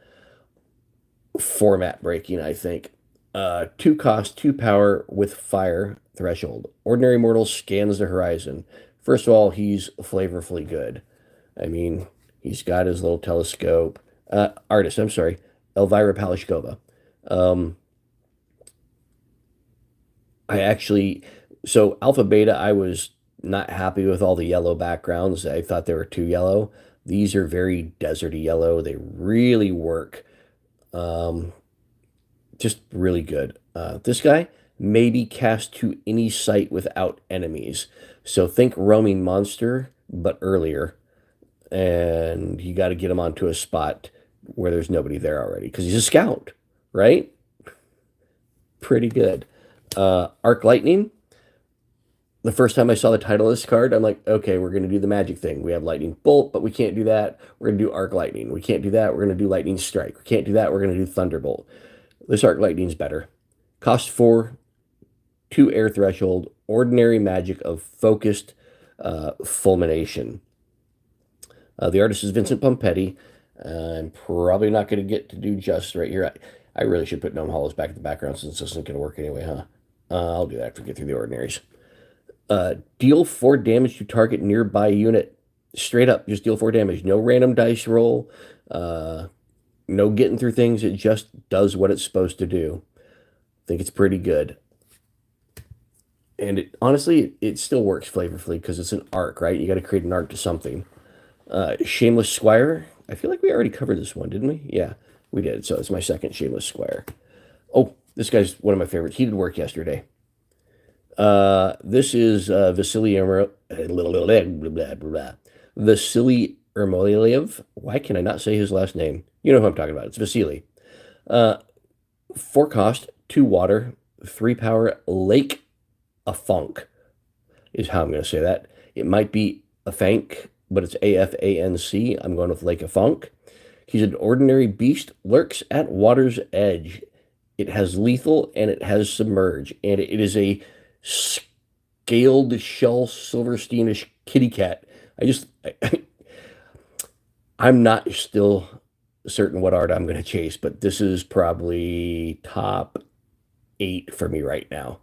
format breaking, I think. 2 cost, 2 power with fire threshold. Ordinary Mortal scans the horizon. First of all, he's flavorfully good. I mean, he's got his little telescope. Artist, I'm sorry, Elvira Palashkova. Um, I actually, so Alpha Beta, I was not happy with all the yellow backgrounds. I thought they were too yellow. These are very deserty yellow. They really work. Um, just really good. This guy may be cast to any site without enemies. So think roaming monster, but earlier. And you got to get him onto a spot where there's nobody there already because he's a scout, right? Pretty good. Arc Lightning. The first time I saw the title of this card, I'm like, okay, we're going to do the magic thing. We have Lightning Bolt, but we can't do that. We're going to do Arc Lightning. We can't do that. We're going to do Lightning Strike. We can't do that. We're going to do Thunderbolt. This Arc Lightning's better. Cost 4, 2 air threshold, ordinary magic of focused fulmination. The artist is Vincent Pompetti. I'm probably not going to get to do justice right here. I really should put Gnome Hollows back in the background since this isn't going to work anyway, huh? I'll do that after we get through the ordinaries. Deal 4 damage to target nearby unit. Straight up, just deal 4 damage. No random dice roll. No getting through things. It just does what it's supposed to do. I think it's pretty good. And honestly, it still works flavorfully because it's an arc, right? You got to create an arc to something. Shameless Squire. I feel like we already covered this one, didn't we? Yeah, we did. So it's my second Shameless Squire. Oh, this guy's one of my favorites. He did work yesterday. This is Vasily Vasily Ermoliev. Why can I not say his last name? You know who I'm talking about. It's Vasily. 4 cost, 2 water, 3 power, Lake a Funk is how I'm going to say that. It might be a Fank, but it's Afanc. I'm going with Lake a Funk. He's an ordinary beast, lurks at water's edge. It has lethal and it has submerge, and it is a scaled shell Silversteinish kitty cat. I'm not still certain what art I'm going to chase, but this is probably top 8 for me right now.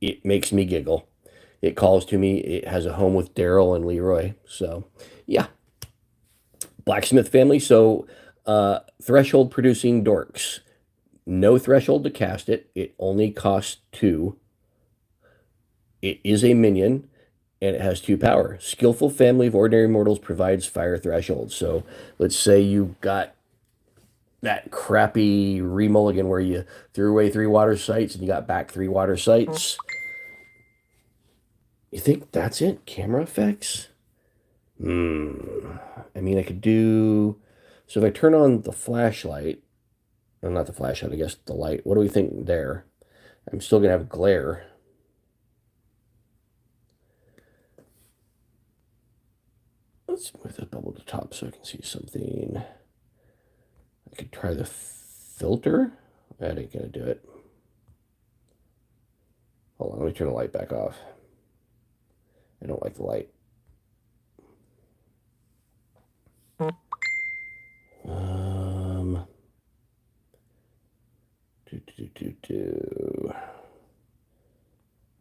It makes me giggle. It calls to me. It has a home with Daryl and Leroy. So, yeah. Blacksmith family. So, threshold producing dorks. No threshold to cast it. It only costs 2. It is a minion, and it has 2 power. Skillful family of ordinary mortals provides fire threshold. So, let's say you got that crappy remulligan where you threw away 3 water sites and you got back 3 water sites. You think that's it? Camera effects? I mean, I could do... So if I turn on the flashlight... Well, not the flashlight, I guess the light. What do we think there? I'm still going to have glare. Let's move the bubble to the top so I can see something. I could try the filter. That ain't going to do it. Hold on, let me turn the light back off. I don't like the light.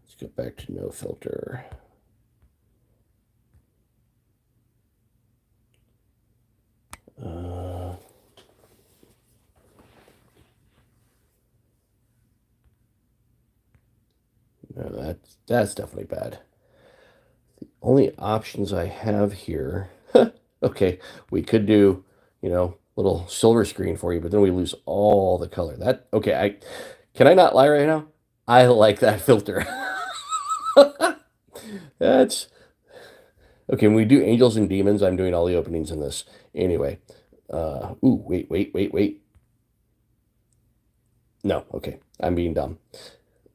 Let's go back to no filter. No, that's definitely bad. The only options I have here, okay, we could do, little silver screen for you, but then we lose all the color. Okay, can I not lie right now? I like that filter. That's okay. When we do angels and demons, I'm doing all the openings in this anyway. Wait. No, okay, I'm being dumb.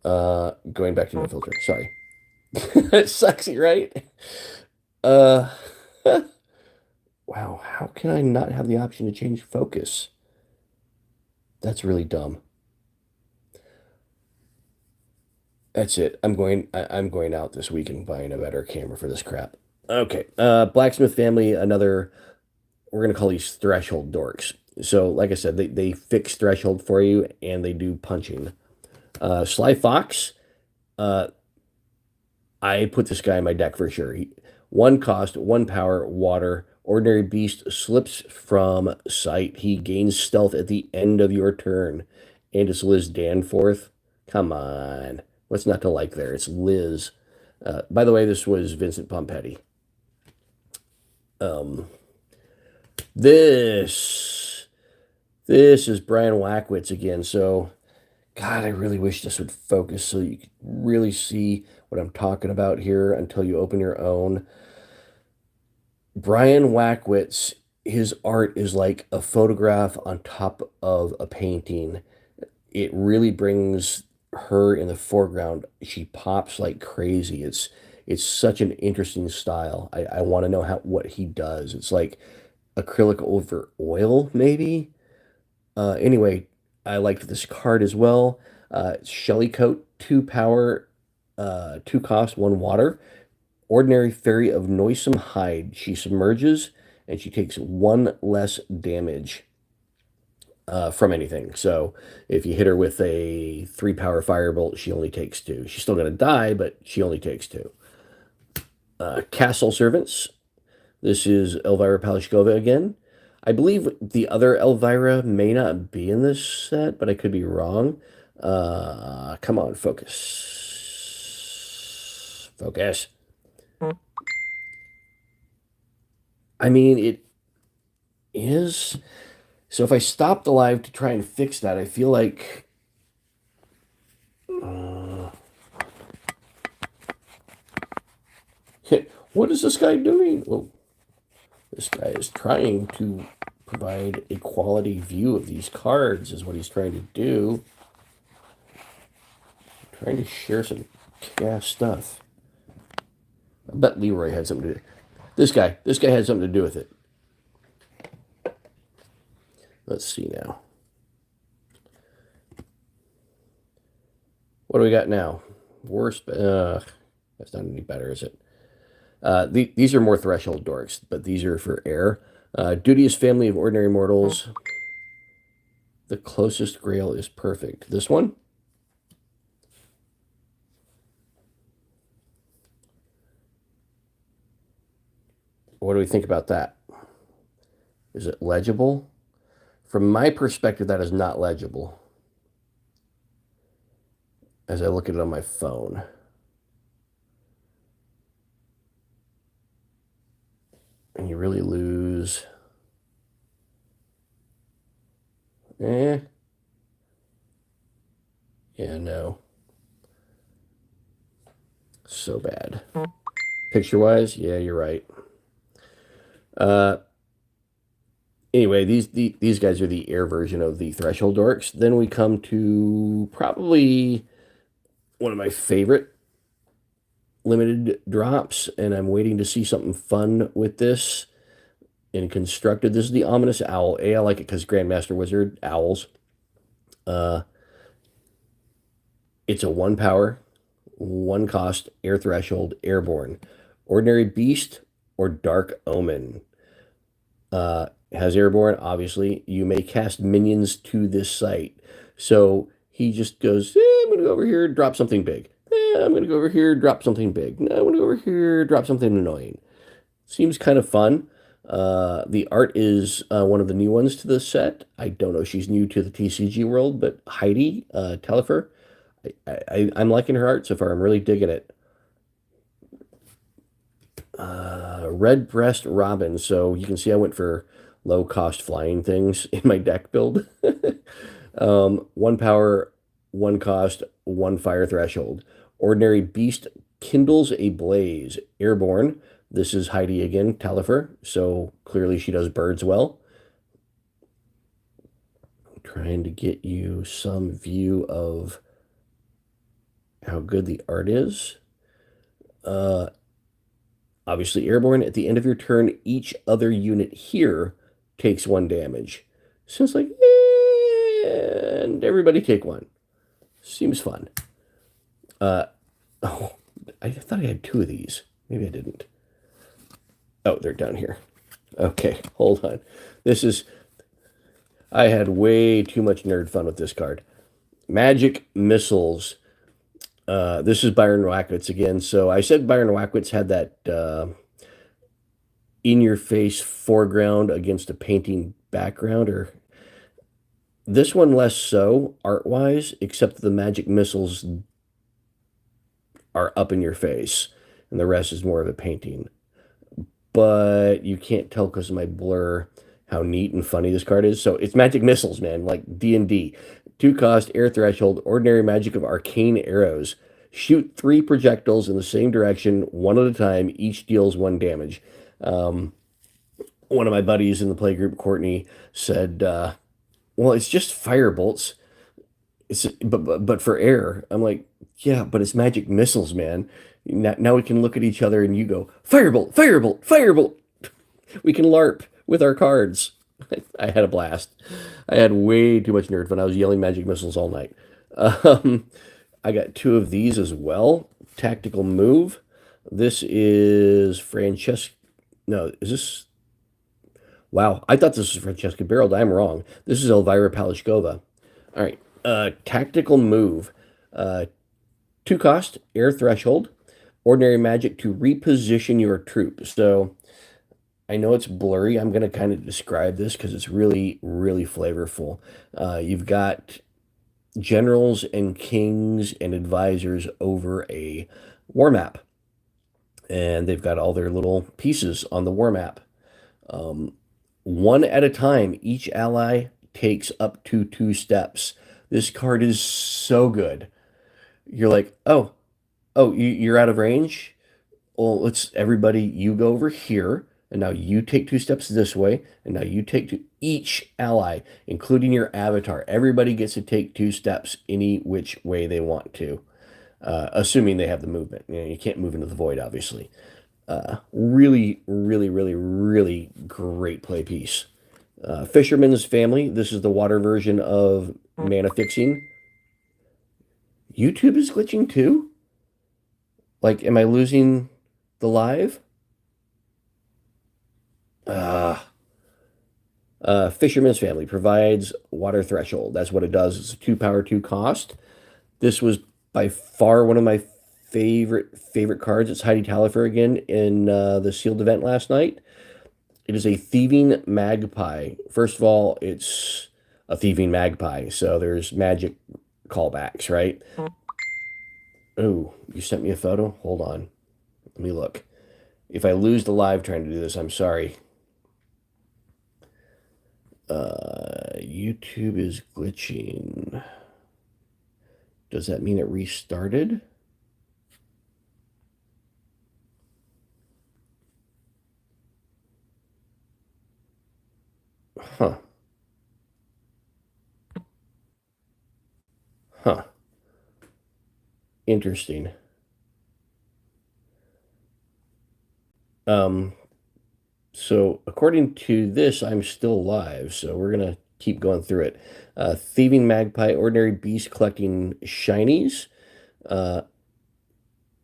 Going back to no filter. Sorry. It's sexy, right? Uh, wow. How can I not have the option to change focus? That's really dumb. That's it. I'm going out this week and buying a better camera for this crap. Okay. Blacksmith family, another, we're gonna call these threshold dorks. So, like I said, they fix threshold for you and they do punching. Sly Fox, uh, I put this guy in my deck for sure. One cost, one power, water. Ordinary beast slips from sight. He gains stealth at the end of your turn. And it's Liz Danforth. Come on. What's not to like there? It's Liz. By the way, this was Vincent Pompetti. Um, this this is Brian Wackwitz again. So, God, I really wish this would focus so you could really see what I'm talking about here until you open your own. Brian Wackwitz, his art is like a photograph on top of a painting. It really brings her in the foreground. She pops like crazy. It's such an interesting style. I want to know what he does. It's like acrylic over oil, maybe. Anyway, I liked this card as well. Shelly Coat, two power, two cost, one water. Ordinary Fairy of Noisome Hide. She submerges and she takes one less damage from anything. So if you hit her with a three power firebolt, she only takes two. She's still going to die, but she only takes two. Castle Servants. This is Elvira Palashkova again. I believe the other Elvira may not be in this set, but I could be wrong. Come on, focus. Focus. I mean, it is. So if I stopped the live to try and fix that, I feel like. What is this guy doing? Well, this guy is trying to provide a quality view of these cards, is what he's trying to do. Trying to share some gas stuff. I bet Leroy had something to do. This guy had something to do with it. Let's see now. What do we got now? Worst. That's not any better, is it? These are more threshold dorks, but these are for air. Duteous family of ordinary mortals. The closest Grail is perfect. This one? What do we think about that? Is it legible? From my perspective, that is not legible as I look at it on my phone. And you really lose. Yeah, no. So bad. Picture-wise, yeah, you're right. Anyway, these guys are the air version of the Threshold Dorks. Then we come to probably one of my favorite limited drops, and I'm waiting to see something fun with this. And constructed, this is the Ominous Owl. I like it because Grandmaster Wizard, owls. It's a one power, one cost, air threshold, airborne. Ordinary Beast or Dark Omen. Has airborne, obviously. You may cast minions to this site. So he just goes, I'm going to go over here, drop something big. I'm going to go over here, drop something big. No, I'm going to go over here, drop something annoying. Seems kind of fun. The art is one of the new ones to this set. I don't know if she's new to the TCG world, but Heidi Telfer, I'm liking her art so far. I'm really digging it. Red Breast Robin. So you can see I went for low-cost flying things in my deck build. One power, one cost, one fire threshold. Ordinary Beast kindles a blaze. Airborne. This is Heidi again, Talifer, so clearly she does birds well. I'm trying to get you some view of how good the art is. Obviously airborne. At the end of your turn, each other unit here takes one damage. So it's like, and everybody take one. Seems fun. Uh, oh, I thought I had two of these. Maybe I didn't. Oh, they're down here. Okay, hold on. This is, I had way too much nerd fun with this card. Magic Missiles. This is Byron Wackowitz again. So I said Byron Wackowitz had that in your face foreground against a painting background, or this one less so art wise, except the magic missiles are up in your face and the rest is more of a painting. But you can't tell because of my blur how neat and funny this card is. So it's magic missiles, man, like D&D. 2 cost, air threshold, ordinary magic of arcane arrows. Shoot 3 projectiles in the same direction, one at a time. Each deals 1 damage. One of my buddies in the playgroup, Courtney, said, "Well, it's just fire bolts. It's but for air." I'm like, "Yeah, but it's magic missiles, man." Now we can look at each other and you go, "Firebolt, firebolt, firebolt." We can LARP with our cards. I had a blast. I had way too much nerd fun. I was yelling magic missiles all night. Um, I got two of these as well. Tactical move. This is Francesca. No, is this? Wow, I thought this was Francesca Barreld. I'm wrong. This is Elvira Palashkova. All right. Tactical move. Uh, 2 cost, air threshold. Ordinary magic to reposition your troop. So I know it's blurry. I'm going to kind of describe this because it's really, really flavorful. You've got generals and kings and advisors over a war map, and they've got all their little pieces on the war map. One at a time, each ally takes up to 2 steps. This card is so good. You're like, oh, you're out of range? Well, let's everybody, you go over here, and now you take 2 steps this way, and now you take two. Each ally, including your avatar, everybody gets to take 2 steps any which way they want to, assuming they have the movement. You know, you can't move into the void, obviously. Really, really, really, really great play piece. Fisherman's Family. This is the water version of mana fixing. YouTube is glitching too? Like, am I losing the live? Fisherman's Family provides water threshold. That's what it does. It's a 2 power, 2 cost. This was by far one of my favorite cards. It's Heidi Talifer again in the sealed event last night. It is a thieving magpie. First of all, it's a thieving magpie, so there's magic callbacks, right? Oh, you sent me a photo? Hold on. Let me look. If I lose the live trying to do this, I'm sorry. YouTube is glitching. Does that mean it restarted? Huh. Huh. Interesting. Um, so according to this, I'm still live, so we're gonna keep going through it. Thieving Magpie, ordinary beast collecting shinies. Uh,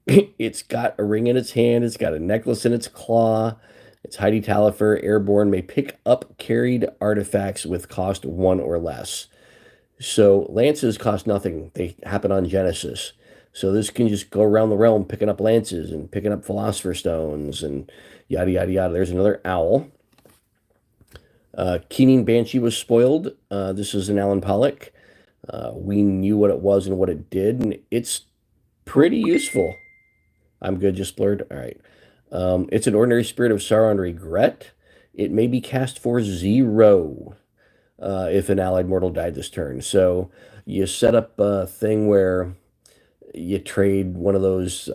it's got a ring in its hand. It's got a necklace in its claw. It's Heidi Talifer, airborne, may pick up carried artifacts with cost 1 or less. So lances cost nothing. They happen on Genesis. So this can just go around the realm picking up lances and picking up philosopher stones and yada yada yada. There's another owl. Keening Banshee was spoiled. This is an Alan Pollock. We knew what it was and what it did, and it's pretty useful. I'm good, just blurred. All right. It's an ordinary spirit of sorrow and regret. It may be cast for 0 if an allied mortal died this turn. So you set up a thing where you trade one of those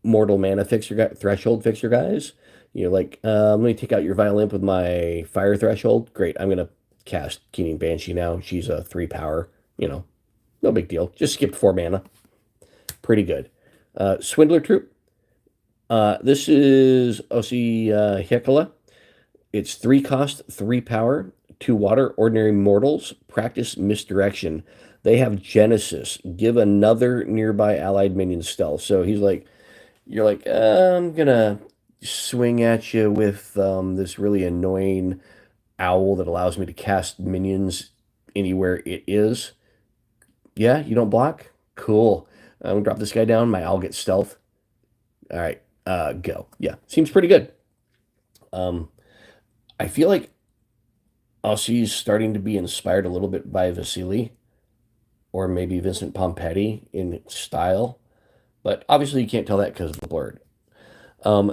mortal mana fixer threshold fixer guys. You're like, let me take out your violin with my fire threshold. Great, I'm gonna cast Keening Banshee now. She's a 3 power. No big deal. Just skipped 4 mana. Pretty good. Swindler Troop. This is Osi Hekala. It's 3 cost, 3 power, 2 water, ordinary mortals, practice misdirection. They have Genesis. Give another nearby allied minion stealth. So he's like, you're like, I'm gonna swing at you with this really annoying owl that allows me to cast minions anywhere it is. Yeah, you don't block? Cool. I'm gonna drop this guy down. My owl gets stealth. All right, go. Yeah, seems pretty good. Um, I feel like Aussie's starting to be inspired a little bit by Vasily or maybe Vincent Pompetti in style, but obviously you can't tell that because of the blurred.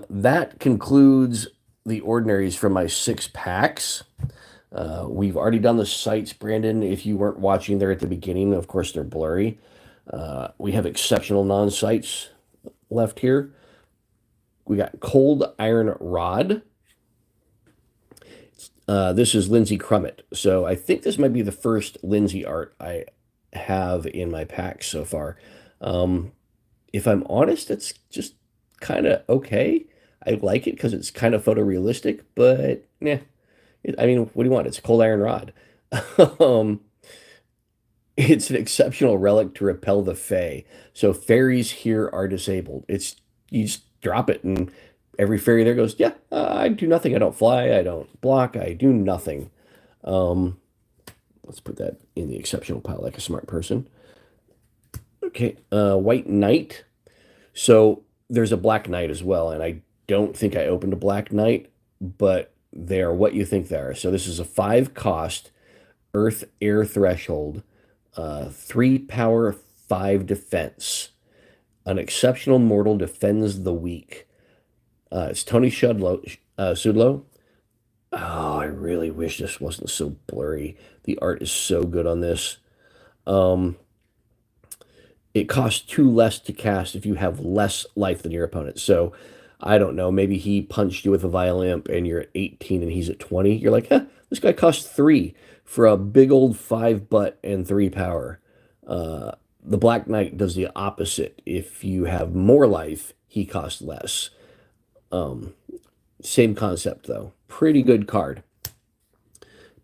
That concludes the ordinaries from my 6 packs. We've already done the sites, Brandon. If you weren't watching there at the beginning, of course, they're blurry. We have exceptional non-sites left here. We got Cold Iron Rod. This is Lindsay Crummett. So I think this might be the first Lindsay art I have in my packs so far. If I'm honest, it's just kind of okay. I like it because it's kind of photorealistic, but yeah. I mean, what do you want? It's a cold iron rod. um, it's an exceptional relic to repel the Fae. So fairies here are disabled. It's you just drop it, and every fairy there goes, yeah, I do nothing. I don't fly. I don't block. I do nothing. Um, let's put that in the exceptional pile like a smart person. Okay, White Knight. So there's a Black Knight as well, and I don't think I opened a Black Knight, but they are what you think they are. So this is a 5 cost Earth Air Threshold, 3 power, 5 defense. An exceptional mortal defends the weak. It's Tony Sudlow. Oh, I really wish this wasn't so blurry. The art is so good on this. Um, it costs 2 less to cast if you have less life than your opponent. So I don't know, maybe he punched you with a Violamp and you're at 18 and he's at 20. You're like, huh, this guy costs 3 for a big old 5 butt and 3 power. The Black Knight does the opposite. If you have more life, he costs less. Um, Same concept though. Pretty good card.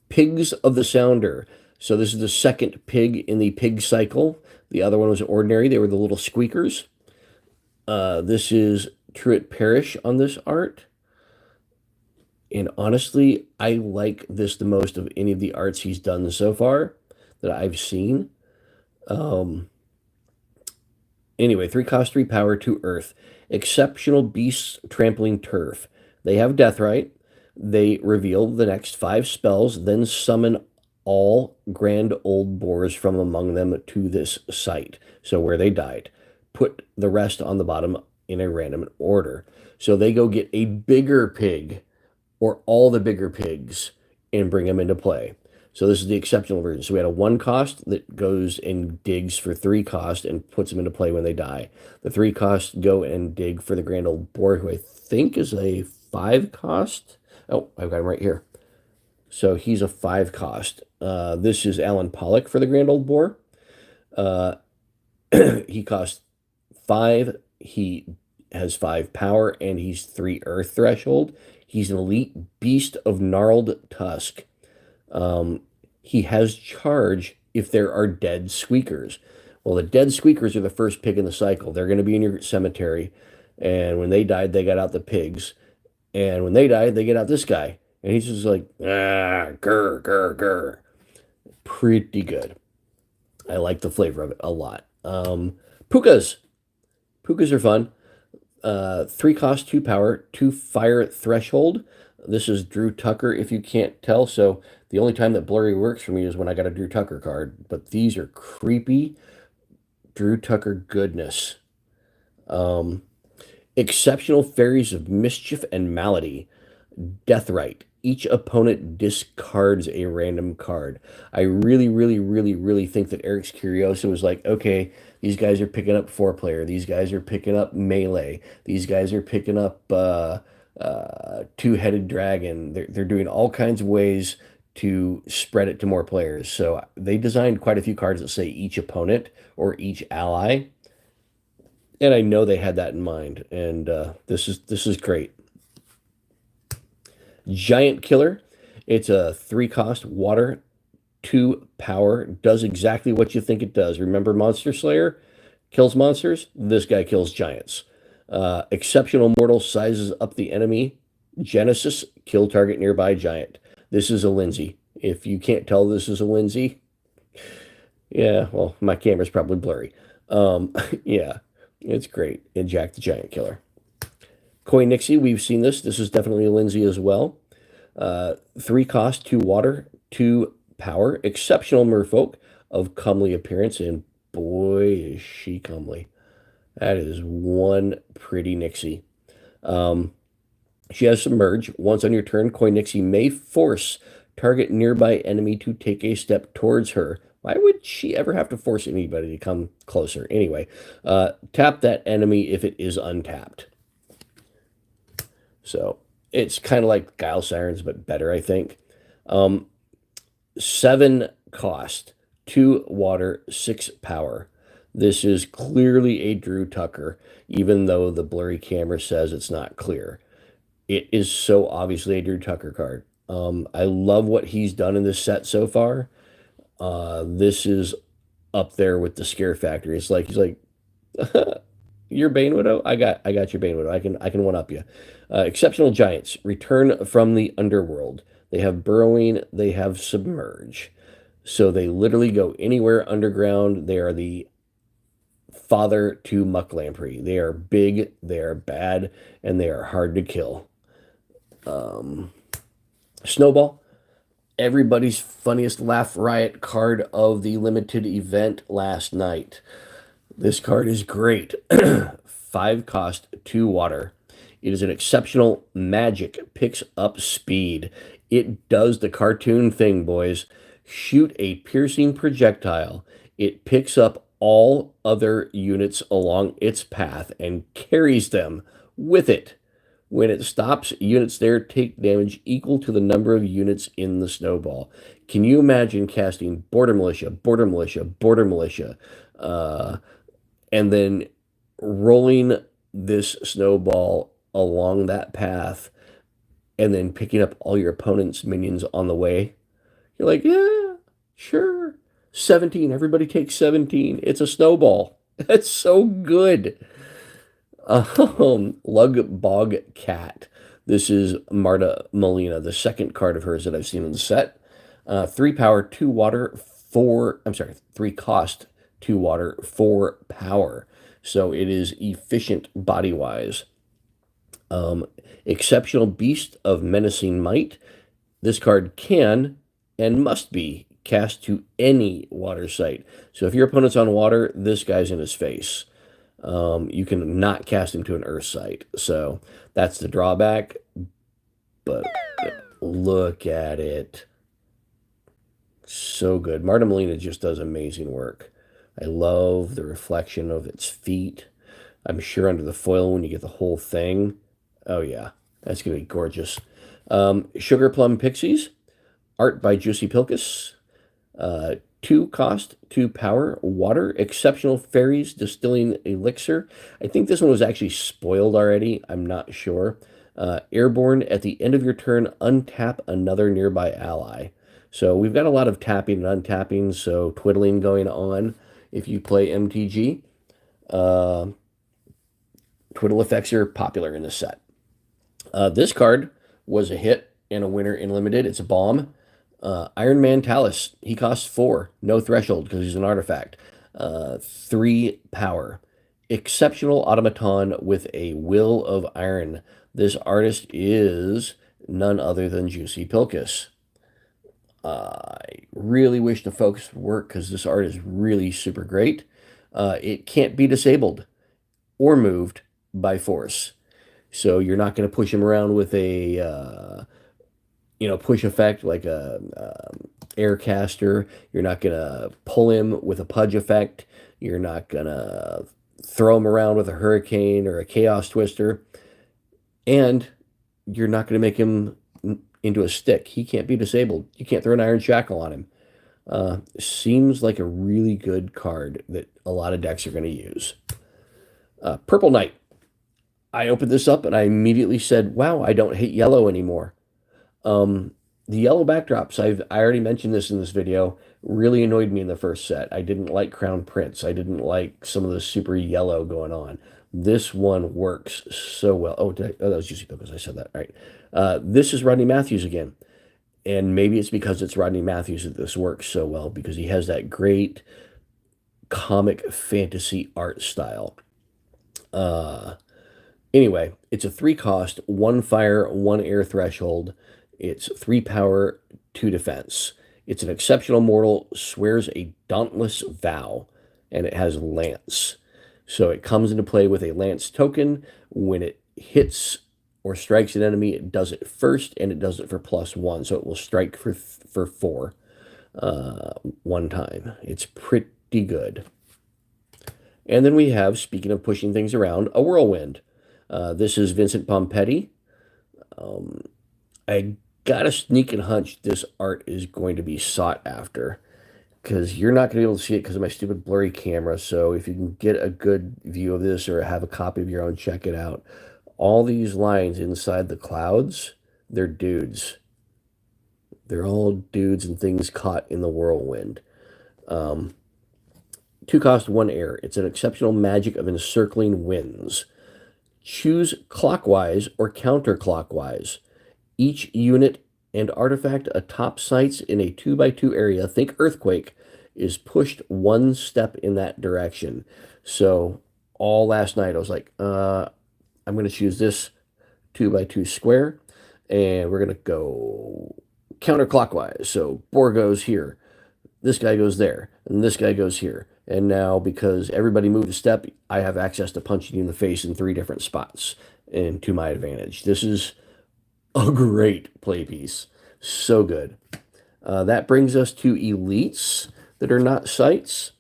Pigs of the Sounder. So this is the second pig in the pig cycle. The other one was ordinary. They were the little squeakers. This is Truett Parish on this art. And honestly, I like this the most of any of the arts he's done so far that I've seen. Anyway, 3 cost, 3 power, 2 earth. Exceptional beasts trampling turf. They have Deathrite. They reveal the next 5 spells, then summon all grand old boars from among them to this site. So where they died. Put the rest on the bottom in a random order. So they go get a bigger pig or all the bigger pigs and bring them into play. So this is the exceptional version. So we had a 1 cost that goes and digs for 3 cost and puts them into play when they die. The 3 cost go and dig for the grand old boar, who I think is a 5 cost. Oh, I've got him right here. So he's a 5 cost. This is Alan Pollock for the grand old boar. He costs 5. He has 5 power, and he's 3 earth threshold. He's an elite beast of gnarled tusk. He has charge if there are dead squeakers. Well, the dead squeakers are the first pig in the cycle. They're going to be in your cemetery. And when they died, they got out the pigs. And when they died, they get out this guy. And he's just like, grr, grr, grr. Pretty good. I like the flavor of it a lot. Pukas. Pukas are fun. 3 cost, 2 power, 2 fire threshold. This is Drew Tucker, if you can't tell. So the only time that blurry works for me is when I got a Drew Tucker card. But these are creepy Drew Tucker goodness. Exceptional fairies of mischief and malady. Deathrite. Each opponent discards a random card. I really, really, really, really think that Eric's Curioso was like, okay, these guys are picking up 4-player. These guys are picking up melee. These guys are picking up two-headed dragon. They're doing all kinds of ways to spread it to more players. So they designed quite a few cards that say each opponent or each ally. And I know they had that in mind. And this is great. Giant Killer. It's a 3-cost water 2 power, does exactly what you think it does. Remember Monster Slayer? Kills monsters. This guy kills giants. Exceptional mortal sizes up the enemy. Genesis, kill target nearby giant. This is a Lindsay. If you can't tell this is a Lindsay, yeah, well, my camera's probably blurry. Yeah, it's great. And Jack the Giant Killer. Koi Nixie, we've seen this. This is definitely a Lindsay as well. 3 cost, 2 water, 2 power. Exceptional merfolk of comely appearance, and boy, is she comely. That is one pretty Nixie. She has Submerge. Once on your turn, Koi Nixie may force target nearby enemy to take a step towards her. Why would she ever have to force anybody to come closer? Anyway, tap that enemy if it is untapped. So it's kind of like Guile Sirens, but better, I think. 7 cost, 2 water, 6 power. This is clearly a Drew Tucker, even though the blurry camera says it's not clear. It is so obviously a Drew Tucker card. I love what he's done in this set so far. This is up there with the Scare Factory. It's like he's like, your Bane Widow? I got your Bane Widow. I can one up you. Exceptional Giants return from the underworld. They have burrowing. They have submerge. So they literally go anywhere underground. They are the father to Muck Lamprey. They are big. They are bad, and they are hard to kill. Snowball, everybody's funniest laugh riot card of the limited event last night. This card is great. 5 cost, 2 water. It is an exceptional magic, picks up speed. It does the cartoon thing, boys. Shoot a piercing projectile. It picks up all other units along its path and carries them with it. When it stops, units there take damage equal to the number of units in the snowball. Can you imagine casting Border Militia, Border Militia, Border Militia, and then rolling this snowball along that path and then picking up all your opponent's minions on the way? You're like, yeah, sure. 17. Everybody takes 17. It's a snowball. That's so good. Lug Bog Cat. This is Marta Molina, the second card of hers that I've seen in the set. 3 power, 2 water, 3 cost, 2 water, 4 power. So it is efficient body-wise. Exceptional Beast of Menacing Might. This card can and must be cast to any water site. So if your opponent's on water, this guy's in his face. You can not cast him to an earth site. So that's the drawback. But look at it. So good. Marta Molina just does amazing work. I love the reflection of its feet. I'm sure under the foil when you get the whole thing. Oh yeah, that's going to be gorgeous. Sugar Plum Pixies. Art by Juicy Pilkus. 2 cost, 2 power, water, exceptional fairies, distilling elixir. I think this one was actually spoiled already. I'm not sure. Airborne, at the end of your turn, untap another nearby ally. So we've got a lot of tapping and untapping, so twiddling going on if you play MTG. Twiddle effects are popular in this set. This card was a hit and a winner in Limited. It's a bomb. Iron Man Talus, he costs 4, no threshold because he's an artifact. 3 power. Exceptional automaton with a will of iron. This artist is none other than Juicy Pilkus. I really wish the focus would work because this art is really super great. It can't be disabled or moved by force. So you're not going to push him around with a push effect like a Aircaster. You're not going to pull him with a Pudge effect. You're not going to throw him around with a Hurricane or a Chaos Twister. And you're not going to make him into a stick. He can't be disabled. You can't throw an Iron Shackle on him. Seems like a really good card that a lot of decks are going to use. Purple Knight. I opened this up and I immediately said, wow, I don't hate yellow anymore. The yellow backdrops, I already mentioned this in this video, really annoyed me in the first set. I didn't like Crown Prince. I didn't like some of the super yellow going on. This one works so well. Oh, that was Juicy Pickles. I said that. All right. This is Rodney Matthews again. And maybe it's because it's Rodney Matthews that this works so well, because he has that great comic fantasy art style. Uh, Anyway, it's a 3 cost, 1 fire, 1 air threshold. It's 3 power, 2 defense. It's an exceptional mortal, swears a dauntless vow, and it has lance. So it comes into play with a lance token. When it hits or strikes an enemy, it does it first, and it does it for +1. So it will strike for 4 one time. It's pretty good. And then we have, speaking of pushing things around, a whirlwind. This is Vincent Pompetti. I got a sneaking hunch this art is going to be sought after, because you're not going to be able to see it because of my stupid blurry camera. So if you can get a good view of this or have a copy of your own, check it out. All these lines inside the clouds, they're dudes. They're all dudes and things caught in the whirlwind. 2 cost, 1 air. It's an exceptional magic of encircling winds. Choose clockwise or counterclockwise. Each unit and artifact atop sites in a 2x2 area, think earthquake, is pushed 1 step in that direction. So all last night I was like, I'm going to choose this 2x2 square, and we're going to go counterclockwise. So Boar goes here, this guy goes there, and this guy goes here. And now, because everybody moved a step, I have access to punching you in the face in 3 different spots, and to my advantage. This is a great play piece. So good. That brings us to elites that are not sites.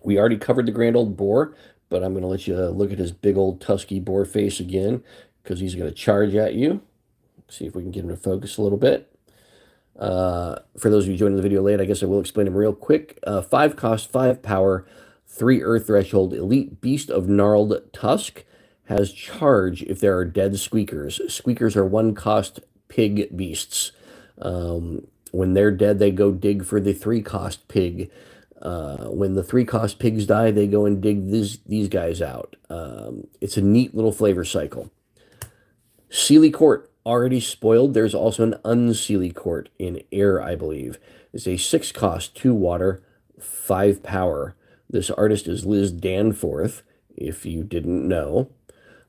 We already covered the grand old boar, but I'm going to let you look at his big old tusky boar face again, because he's going to charge at you. See if we can get him to focus a little bit. For those of you joining the video late, I guess I will explain them real quick. 5 cost, 5 power, 3 earth threshold, elite beast of gnarled tusk, has charge if there are dead squeakers. Squeakers are 1 cost pig beasts. When they're dead, they go dig for the 3 cost pig. When the 3 cost pigs die, they go and dig these guys out. It's a neat little flavor cycle. Sealy Court. Already spoiled. There's also an unsealy court in air, I believe. It's a 6 cost, 2 water, 5 power. This artist is Liz Danforth, if you didn't know.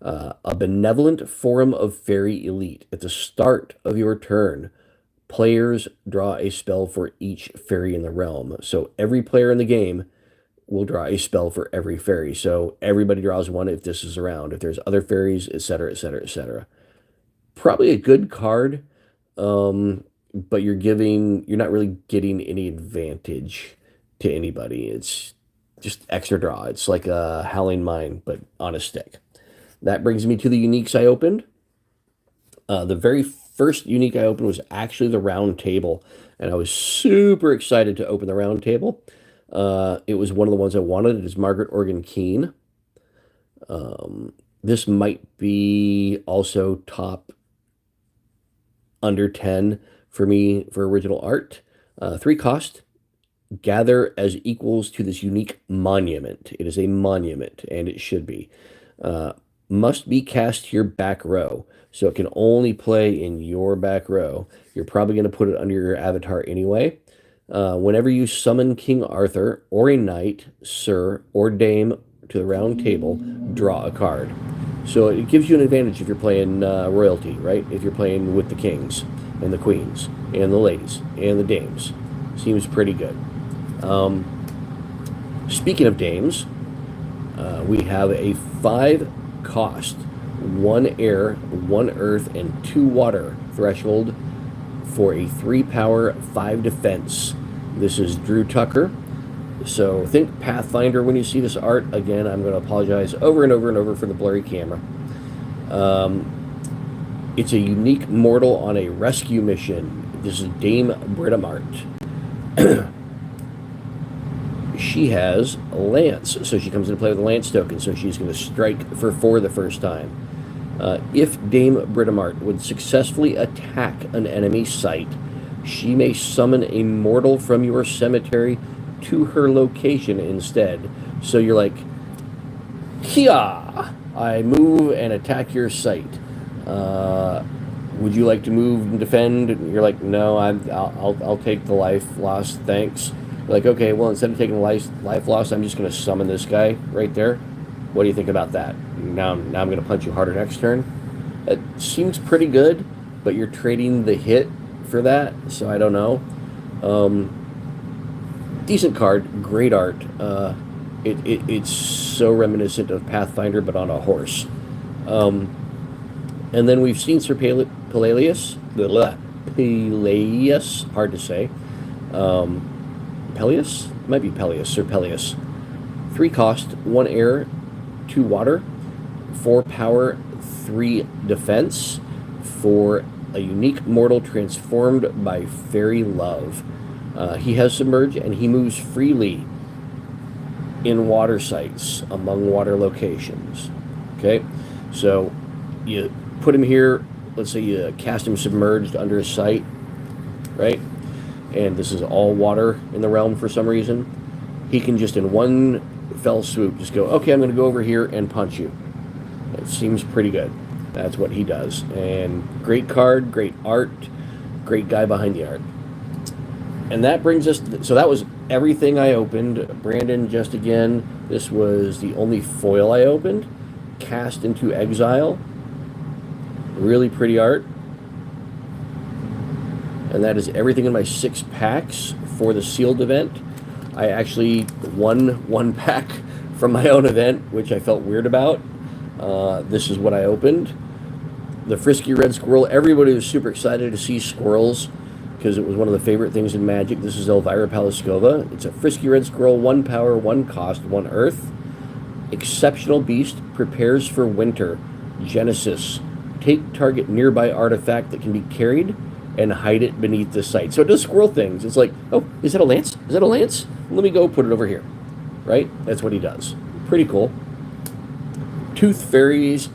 A benevolent forum of fairy elite. At the start of your turn, players draw a spell for each fairy in the realm. So every player in the game will draw a spell for every fairy. So everybody draws one if this is around. If there's other fairies, etc., etc., etc. Probably a good card, but you're not really getting any advantage to anybody. It's just extra draw. It's like a Howling Mine, but on a stick. That brings me to the uniques I opened. The very first unique I opened was actually the round table, and I was super excited to open the round table. It was one of the ones I wanted. It is Margaret Organ Keene. This might be also top under 10 for me for original art. 3 cost, gather as equals to this unique monument. It is a monument, and it should be. Must be cast to your back row, so it can only play in your back row. You're probably going to put it under your avatar anyway. Whenever you summon King Arthur, or a knight, sir, or dame to the round table, draw a card. So it gives you an advantage if you're playing royalty, right? If you're playing with the kings and the queens and the ladies and the dames. Seems pretty good. Speaking of dames, we have a 5 cost, 1 air, 1 earth, and 2 water threshold for a 3 power, 5 defense. This is Drew Tucker. So think Pathfinder when you see this art. Again, I'm going to apologize over and over and over for the blurry camera. It's a unique mortal on a rescue mission. This is Dame Britta Mart. She has a lance, so she comes into play with a lance token, so she's going to strike for 4 the first time. If Dame Britomart would successfully attack an enemy site, she may summon a mortal from your cemetery to her location instead. So you're like, Kia! I move and attack your site. Would you like to move and defend? And you're like, no, I'll take the life loss, thanks. You're like, okay, well, instead of taking life loss, I'm just going to summon this guy right there. What do you think about that? Now I'm going to punch you harder next turn. It seems pretty good, but you're trading the hit for that, so I don't know. Decent card, great art. It's so reminiscent of Pathfinder, but on a horse. And then we've seen Sir Peleus, hard to say. Peleus? It might be Peleus, Sir Peleus. 3 cost, 1 air, 2 water, 4 power, 3 defense, for a unique mortal transformed by fairy love. He has Submerge, and he moves freely in water sites among water locations. Okay, so you put him here. Let's say you cast him submerged under a site, right? And this is all water in the realm for some reason. He can just in one fell swoop just go, okay, I'm going to go over here and punch you. It seems pretty good. That's what he does. And great card, great art, great guy behind the art. And that brings us, so that was everything I opened. Brandon, just again, this was the only foil I opened. Cast into Exile. Really pretty art. And that is everything in my 6 packs for the sealed event. I actually won 1 pack from my own event, which I felt weird about. This is what I opened. The Frisky Red Squirrel. Everybody was super excited to see squirrels because it was one of the favorite things in Magic. This is Elvira Palaskova. It's a Frisky Red Squirrel, 1 power, 1 cost, 1 earth. Exceptional Beast, prepares for winter. Genesis. Take target nearby artifact that can be carried and hide it beneath the site. So it does squirrel things. It's like, oh, is that a lance? Is that a lance? Let me go put it over here. Right? That's what he does. Pretty cool. Tooth Fairies.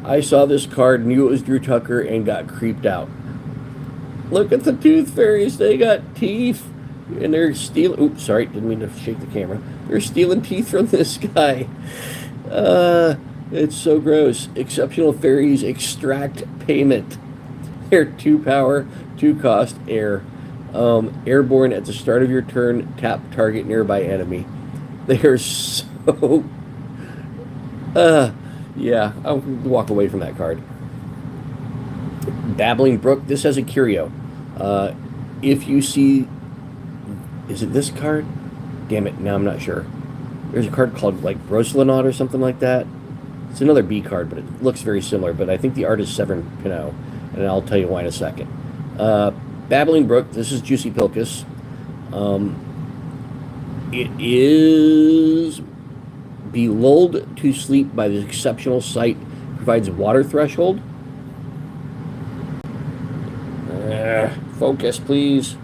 I saw this card, knew it was Drew Tucker, and got creeped out. Look at the Tooth Fairies. They got teeth. And they're stealing... Oops, sorry. Didn't mean to shake the camera. They're stealing teeth from this guy. It's so gross. Exceptional Fairies extract payment. They're 2 power, 2 cost, air. Airborne at the start of your turn, tap target nearby enemy. They are so... yeah, I'll walk away from that card. Babbling Brook. This has a curio. If you see... Is it this card? Damn it, now I'm not sure. There's a card called, like, Broslonaut or something like that. It's another B card, but it looks very similar. But I think the art is Severn Pinot, and I'll tell you why in a second. Babbling Brook. This is Juicy Pilkus. It is... Be lulled to sleep by the exceptional sight. Provides water threshold. Focus, please.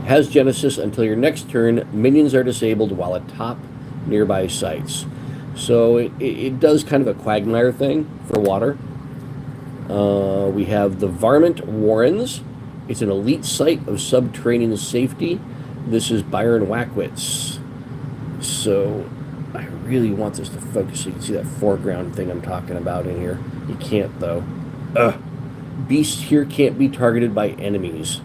Has Genesis until your next turn. Minions are disabled while atop nearby sites. So it does kind of a Quagmire thing for water. We have the Varmint Warrens. It's an elite site of subterranean safety. This is Byron Wackwitz. So I really want this to focus so you can see that foreground thing I'm talking about in here. You can't, though. Beasts here can't be targeted by enemies.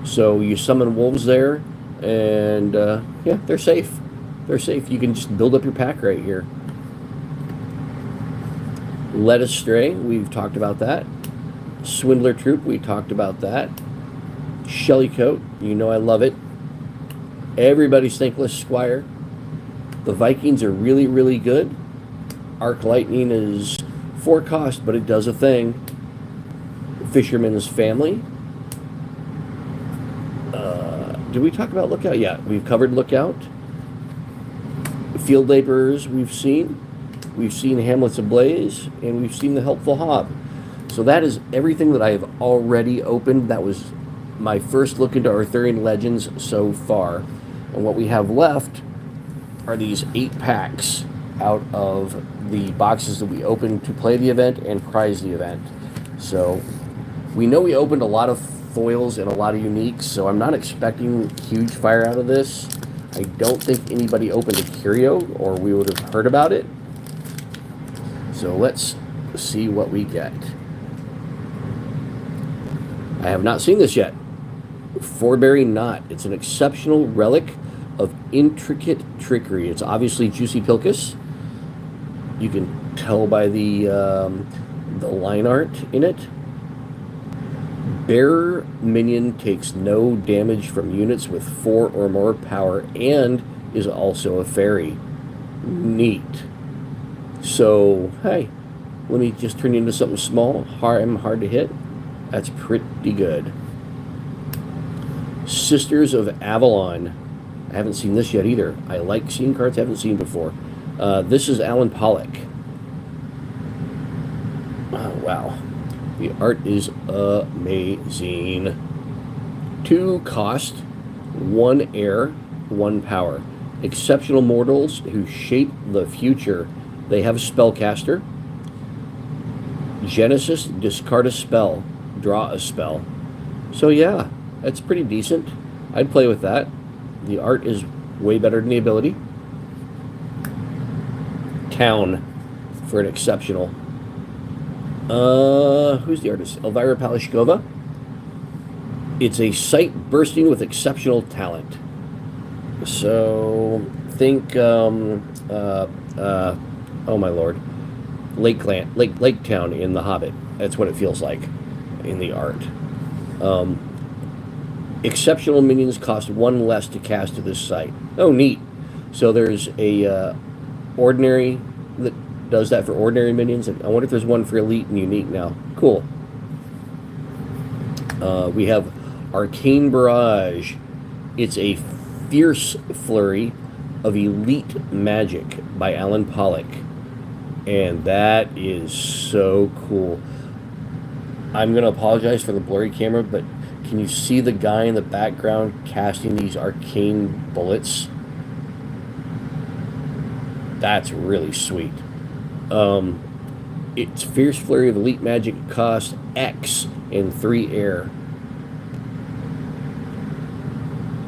So you summon wolves there, and yeah, they're safe. They're safe. You can just build up your pack right here. Led Astray, we've talked about that. Swindler Troop, we talked about that. Shellycoat, you know I love it. Everybody's Thankless Squire. The Vikings are really, really good. Arc Lightning is 4 cost, but it does a thing. Fisherman's Family. Did we talk about Lookout? Yeah, we've covered Lookout. Field Laborers we've seen. We've seen Hamlets Ablaze, and we've seen the Helpful Hob. So that is everything that I have already opened. That was my first look into Arthurian Legends so far. And what we have left are these 8 packs. out of the boxes that we opened to play the event and prize the event. So we know we opened a lot of foils and a lot of uniques, so I'm not expecting huge fire out of this. I don't think anybody opened a curio or we would have heard about it. So let's see what we get. I have not seen this yet. Foreberry Knot. It's an exceptional relic of intricate trickery. It's obviously Juicy Pilkus. You can tell by the line art in it. Bearer minion takes no damage from units with 4 or more power and is also a fairy. Neat. So, hey, let me just turn you into something small. Hard to hit. That's pretty good. Sisters of Avalon. I haven't seen this yet either. I like seeing cards I haven't seen before. This is Alan Pollock. Oh, wow. The art is amazing. 2 cost, 1 air, 1 power. Exceptional mortals who shape the future. They have a spellcaster. Genesis, discard a spell, draw a spell. So yeah, that's pretty decent. I'd play with that. The art is way better than the ability. Town for an exceptional. Who's the artist? Elvira Palashkova. It's a site bursting with exceptional talent. So think, oh my lord, Lake Town in The Hobbit. That's what it feels like in the art. Exceptional minions cost 1 less to cast to this site. Oh, neat. So there's a ordinary that does that for ordinary minions. I wonder if there's one for elite and unique now. Cool. We have Arcane Barrage. It's a fierce flurry of elite magic by Alan Pollock. And that is so cool. I'm going to apologize for the blurry camera, but can you see the guy in the background casting these arcane bullets? That's really sweet. It's Fierce Flurry of Elite Magic cost X and 3 air.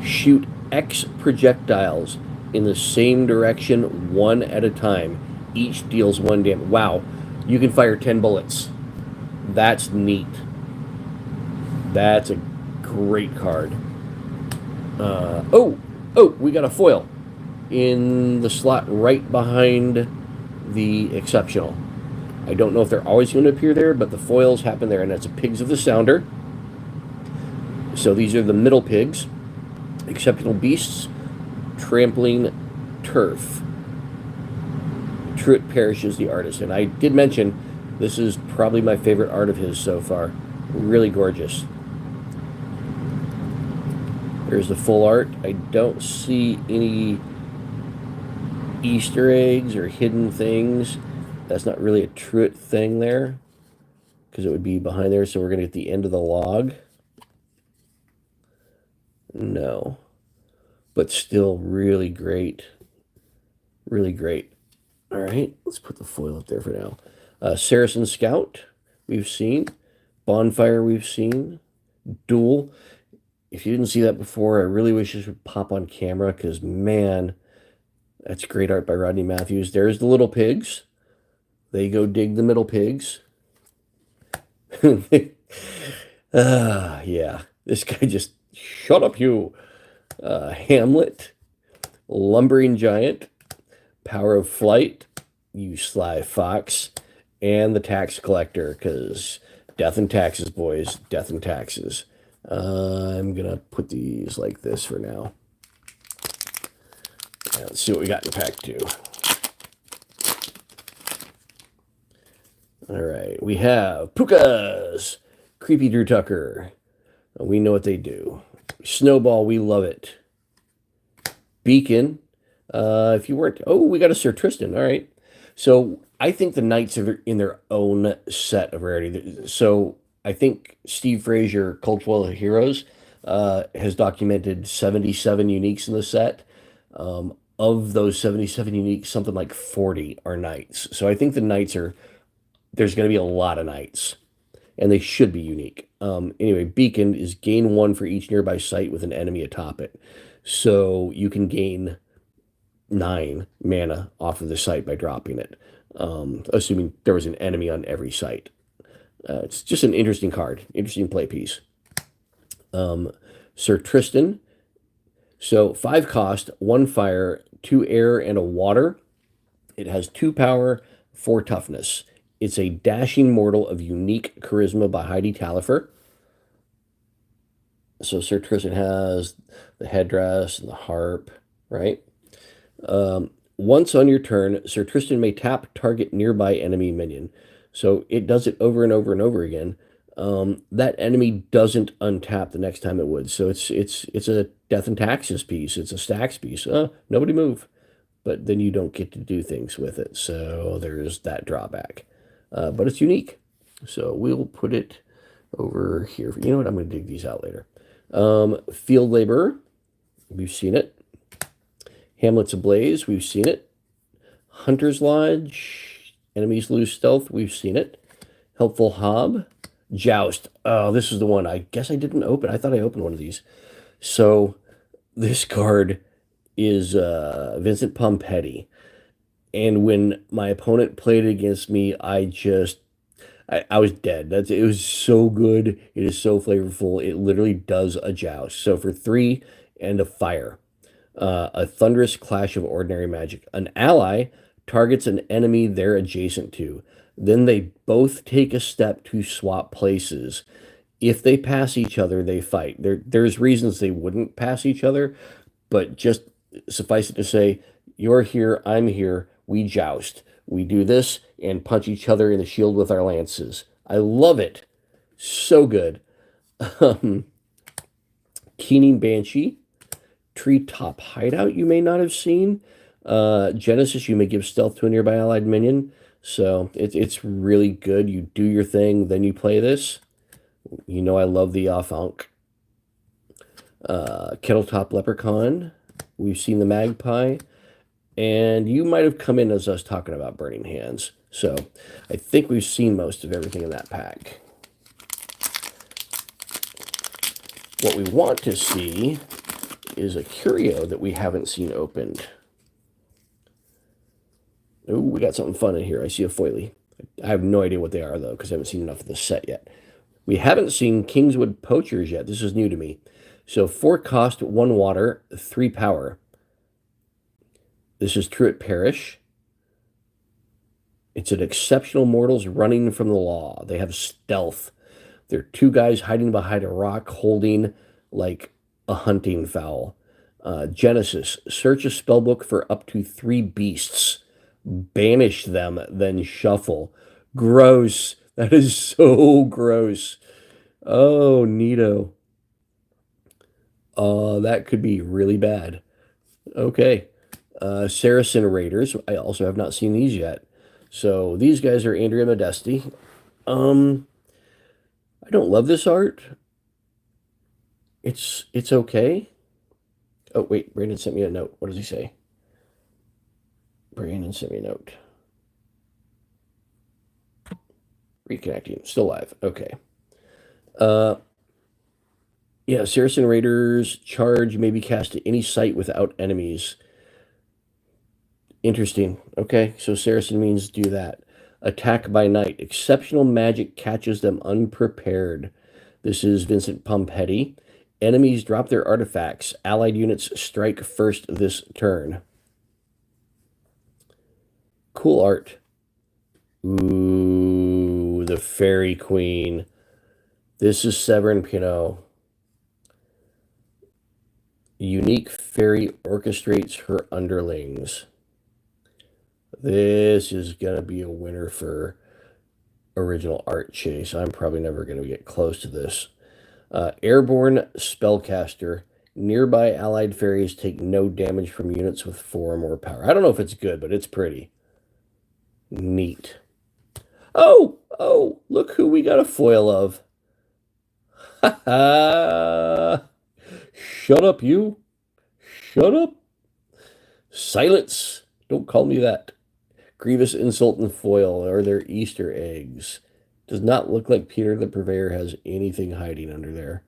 Shoot X projectiles in the same direction 1 at a time. Each deals 1 damage. Wow, you can fire 10 bullets. That's neat. That's a great card. Oh, we got a foil in the slot right behind the exceptional. I don't know if they're always going to appear there, but the foils happen there, and that's a Pigs of the Sounder. So these are the middle pigs. Exceptional beasts, trampling turf. Truett Parrish is the artist, and I did mention this is probably my favorite art of his so far. Really gorgeous. There's the full art. I don't see any Easter eggs or hidden things. That's not really a Truett thing there, because it would be behind there, so we're going to get the end of the log. No. But still really great. Really great. All right, let's put the foil up there for now. Saracen Scout, we've seen. Bonfire, we've seen. Duel. If you didn't see that before, I really wish this would pop on camera, because, man, that's great art by Rodney Matthews. There's the little pigs. They go dig the middle pigs. Yeah. This guy just, shut up, you. Hamlet. Lumbering Giant. Power of Flight. You sly fox. And the Tax Collector, because death and taxes, boys. Death and taxes. I'm going to put these like this for now. Let's see what we got in pack 2. All right, we have Pukas, Creepy Drew Tucker. We know what they do. Snowball, we love it. Beacon, if you weren't... Oh, we got a Sir Tristan, all right. So I think the Knights are in their own set of rarity. So I think Steve Frazier, Cultural Heroes, has documented 77 uniques in the set. of those 77 unique, something like 40 are knights. So I think the knights are, there's going to be a lot of knights, and they should be unique. Anyway, beacon is gain one for each nearby site with an enemy atop it. So you can gain 9 mana off of the site by dropping it, assuming there was an enemy on every site. It's just an interesting card, interesting play piece. Sir Tristan. So 5 cost, 1 fire, 2 air, and a water. It has 2 power, 4 toughness. It's a dashing mortal of unique charisma by Heidi Talifer. So Sir Tristan has the headdress and the harp, right? Once on your turn, Sir Tristan may tap target nearby enemy minion. So it does it over and over and over again. That enemy doesn't untap the next time it would. So it's a death and taxes piece. It's a stacks piece. Nobody move. But then you don't get to do things with it. So there's that drawback. But it's unique. So we'll put it over here. You know what? I'm going to dig these out later. Field Laborer. We've seen it. Hamlet's Ablaze. We've seen it. Hunter's Lodge. Enemies lose stealth. We've seen it. Helpful Hob. Joust. Oh, this is the one. I guess I didn't open. I thought I opened one of these. So this card is Vincent Pompetti. And when my opponent played against me, I was dead. It was so good. It is so flavorful. It literally does a joust. So for 3 and a fire, a thunderous clash of ordinary magic. An ally targets an enemy they're adjacent to. Then they both take a step to swap places. If they pass each other, they fight. There's reasons they wouldn't pass each other, but just suffice it to say, you're here, I'm here, we joust. We do this and punch each other in the shield with our lances. I love it. So good. Keening Banshee. Treetop Hideout you may not have seen. Genesis, you may give stealth to a nearby allied minion. So it's really good. You do your thing, then you play this. You know I love the off-unk. Kettletop Leprechaun. We've seen the Magpie. And you might have come in as us talking about Burning Hands. So I think we've seen most of everything in that pack. What we want to see is a curio that we haven't seen opened. Oh, we got something fun in here. I see a foily. I have no idea what they are, though, because I haven't seen enough of this set yet. We haven't seen Kingswood Poachers yet. This is new to me. So 4 cost, 1 water, 3 power. This is Truett Parish. It's an exceptional mortals running from the law. They have stealth. They're 2 guys hiding behind a rock holding like a hunting fowl. Genesis, search a spellbook for up to 3 beasts. Banish them, then shuffle. Gross. That is so gross. Oh, neato. That could be really bad. Okay. Saracen Raiders. I also have not seen these yet. So these guys are Andrea Modesti. I don't love this art. It's okay. Oh, wait. Brandon sent me a note. What does he say? Brandon sent me a note. Reconnecting. Still live. Okay. Yeah, Saracen Raiders charge may be cast to any site without enemies. Interesting. Okay, so Saracen means do that. Attack by night. Exceptional magic catches them unprepared. This is Vincent Pompetti. Enemies drop their artifacts. Allied units strike first this turn. Cool art. Ooh, the Fairy Queen. This is Severin Pinot. Unique fairy orchestrates her underlings. This is going to be a winner for original art chase. I'm probably never going to get close to this. Airborne Spellcaster. Nearby allied fairies take no damage from units with 4 or more power. I don't know if it's good, but it's pretty. Neat. Oh, look who we got a foil of. Ha ha! Shut up, you. Shut up. Silence! Don't call me that. Grievous insult and foil are their Easter eggs. Does not look like Peter the Purveyor has anything hiding under there.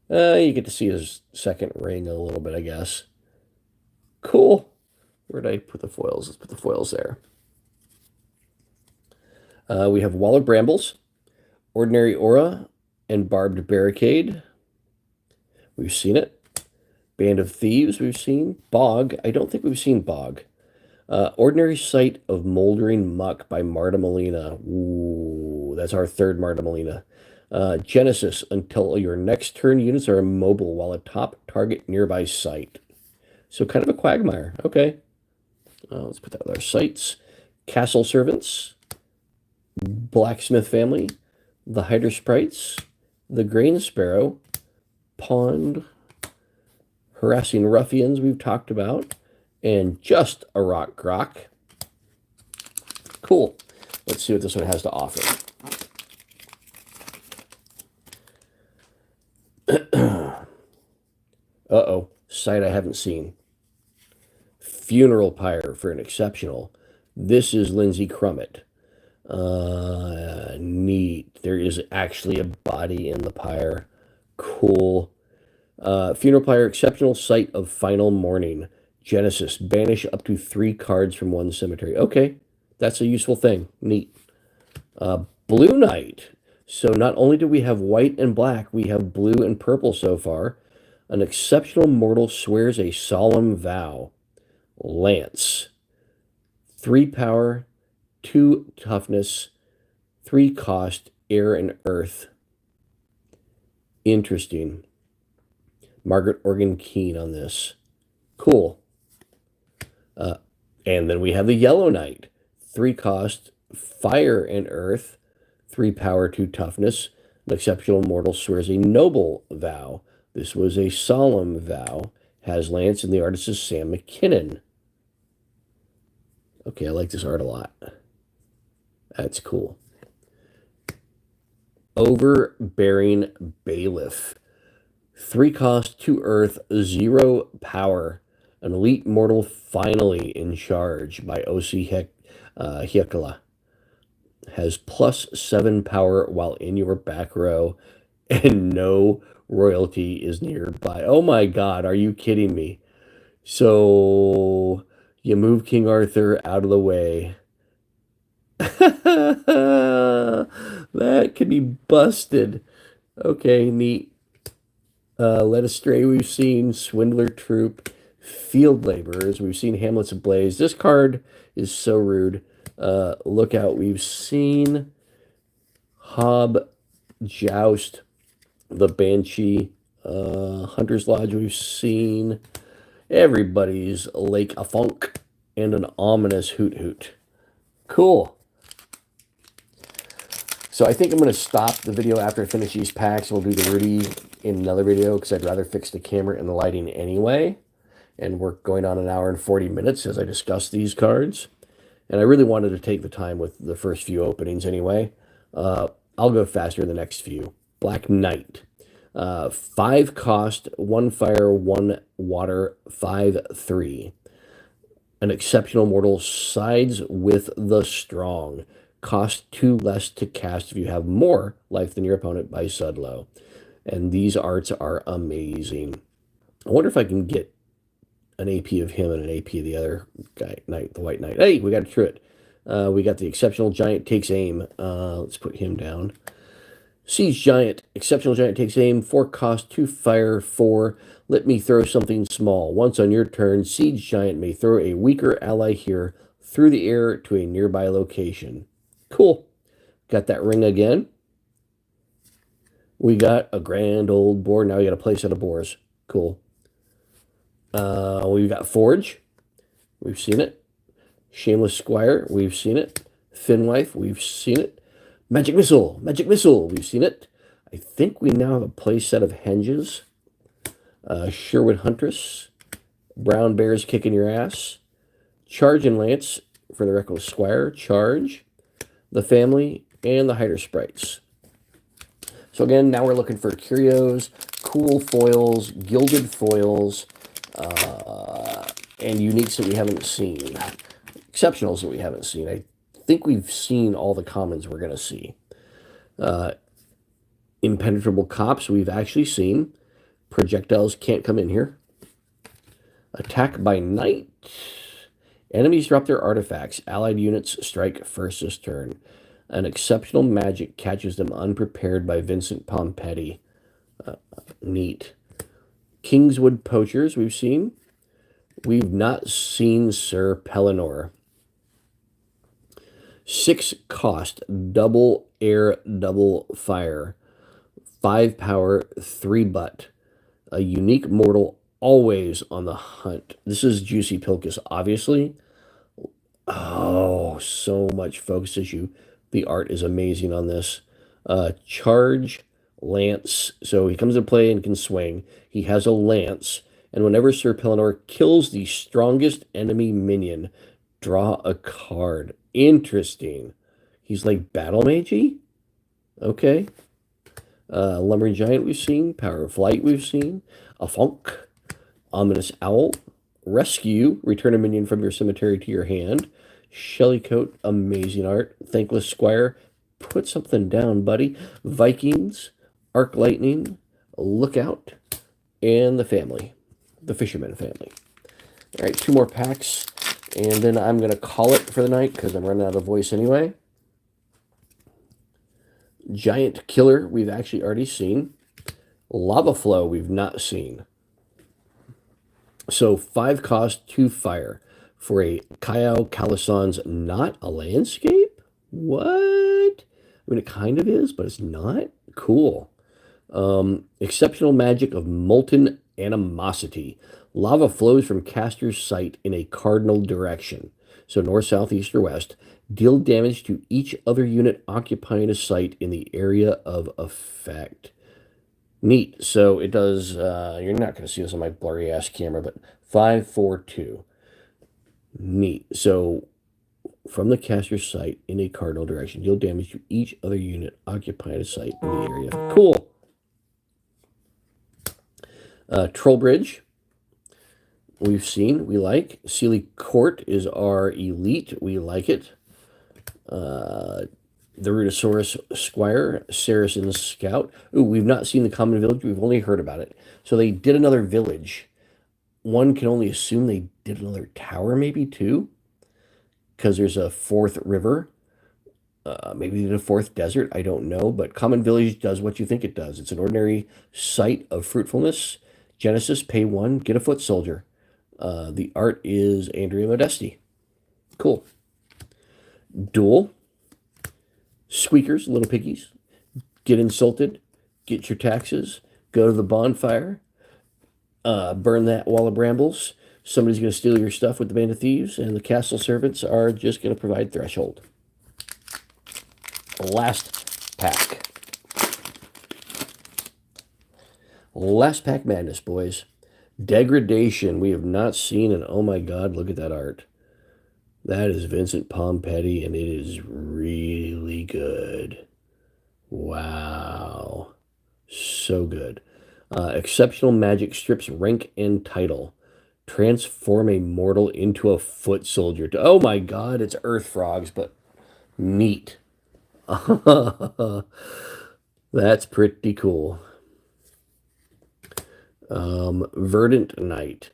You get to see his second ring a little bit, I guess. Cool. Where did I put the foils? Let's put the foils there. We have Wall of Brambles, Ordinary Aura, and Barbed Barricade. We've seen it. Band of Thieves, we've seen. Bog, I don't think we've seen Bog. Ordinary Sight of Moldering Muck by Marta Molina. Ooh, that's our third Marta Molina. Genesis, until your next turn units are immobile while a top target nearby site. So kind of a quagmire. Okay. Let's put that with our sites. Castle Servants, Blacksmith Family, the Hyder Sprites, the Grain Sparrow, Pond, Harassing Ruffians we've talked about, and Just a Rock Grok. Cool. Let's see what this one has to offer. Uh-oh. Site I haven't seen. Funeral Pyre for an exceptional. This is Lindsay Crummett. Neat. There is actually a body in the pyre. Cool. Funeral Pyre, exceptional Sight of Final Mourning. Genesis, banish up to 3 cards from one cemetery. Okay, that's a useful thing. Neat. Blue Knight. So not only do we have white and black, we have blue and purple so far. An exceptional mortal swears a solemn vow. Lance. 3 power, 2 toughness, 3 cost, air and earth. Interesting. Margaret Organ Keene on this. Cool. And then we have the Yellow Knight. 3 cost, fire and earth, 3 power, 2 toughness. An exceptional mortal swears a noble vow. This was a solemn vow. Has Lance, and the artist is Sam McKinnon. Okay, I like this art a lot. That's cool. Overbearing Bailiff. 3 cost, 2 earth, 0 power. An elite mortal finally in charge by O.C. Hiekala. Has +7 power while in your back row, and no royalty is nearby. Oh my God, are you kidding me? So you move King Arthur out of the way. That could be busted. Okay, neat. Led Astray, we've seen. Swindler Troop. Field Laborers, we've seen. Hamlets Ablaze. This card is so rude. Lookout, we've seen. Hob Joust. The Banshee. Hunter's Lodge, we've seen. Everybody's Lake a Funk. And an ominous Hoot Hoot. Cool. So I think I'm going to stop the video after I finish these packs. We'll do the Rudy in another video because I'd rather fix the camera and the lighting anyway. And we're going on 1 hour and 40 minutes as I discuss these cards. And I really wanted to take the time with the first few openings anyway. I'll go faster in the next few. Black Knight. 5 cost, 1 fire, 1 water, 5/3. An exceptional mortal sides with the strong. Cost 2 less to cast if you have more life than your opponent by Sudlow. And these arts are amazing. I wonder if I can get an AP of him and an AP of the other guy, Knight, the White Knight. Hey, we got a Truett. We got the Exceptional Giant Takes Aim. Let's put him down. Siege Giant. Exceptional Giant Takes Aim. 4 cost, 2 fire, 4. Let me throw something small. Once on your turn, Siege Giant may throw a weaker ally here through the air to a nearby location. Cool. Got that ring again. We got a grand old board. Now we got a play set of boars. Cool. We've got Forge. We've seen it. Shameless Squire. We've seen it. Finwife. We've seen it. Magic Missile. Magic Missile. We've seen it. I think we now have a play set of Henges. Sherwood Huntress. Brown Bears Kicking Your Ass. Charge and Lance for the Reckless Squire. Charge. The Family. And the Hyder Sprites. So again, now we're looking for curios, cool foils, gilded foils, and uniques that we haven't seen. Exceptionals that we haven't seen. I think we've seen all the commons we're going to see. Impenetrable cops we've actually seen. Projectiles can't come in here. Attack by night. Enemies drop their artifacts. Allied units strike first this turn. An exceptional magic catches them unprepared by Vincent Pompetti. Neat. Kingswood Poachers we've seen. We've not seen Sir Pellinor. 6 cost, double air, double fire. 5 power, 3 butt. A unique mortal always on the hunt. This is Juicy Pilkus, obviously. Oh, so much focus issue. The art is amazing on this. Charge, lance. So he comes to play and can swing. He has a lance. And whenever Sir Pellinor kills the strongest enemy minion, draw a card. Interesting. He's like Battle Magey? Okay. Lumbering Giant we've seen. Power of Flight we've seen. A Funk. Ominous Owl. Rescue. Return a minion from your cemetery to your hand. Shellycoat. Amazing art. Thankless Squire. Put something down, buddy. Vikings. Arc Lightning. Lookout. And the family. The Fisherman family. All right, 2 more packs. And then I'm going to call it for the night because I'm running out of voice anyway. Giant Killer, we've actually already seen. Lava Flow, we've not seen. So 5 cost, 2 fire for a Kyle Calison's not a landscape? What? I mean, it kind of is, but it's not. Cool. Exceptional magic of molten animosity. Lava flows from caster's sight in a cardinal direction. So north, south, east, or west. Deal damage to each other unit occupying a site in the area of effect. Neat. So it does, you're not going to see this on my blurry ass camera, but 5, 4, 2. Neat. So from the caster's site in a cardinal direction, deal damage to each other unit occupying a site in the area. Cool. Trollbridge, we've seen, we like. Sealy Court is our elite, we like it. The Rutosaurus Squire, Saracen Scout. Ooh, we've not seen the common village, we've only heard about it. So they did another village. One can only assume they did another tower, maybe, too. Because there's a 4th river. Maybe the 4th desert, I don't know. But Common Village does what you think it does. It's an ordinary site of fruitfulness. Genesis, pay 1, get a foot soldier. The art is Andrea Modesti. Cool. Duel. Squeakers, little piggies. Get insulted. Get your taxes. Go to the bonfire. Burn that wall of brambles. Somebody's going to steal your stuff with the band of thieves, and the castle servants are just going to provide threshold. Last pack. Last pack madness, boys. Degradation. We have not seen, and oh my god, look at that art. That is Vincent Pompetti, and it is really good. Wow. So good. Exceptional magic strips rank and title. Transform a mortal into a foot soldier. Oh my god, it's earth frogs, but neat. That's pretty cool. Verdant Knight.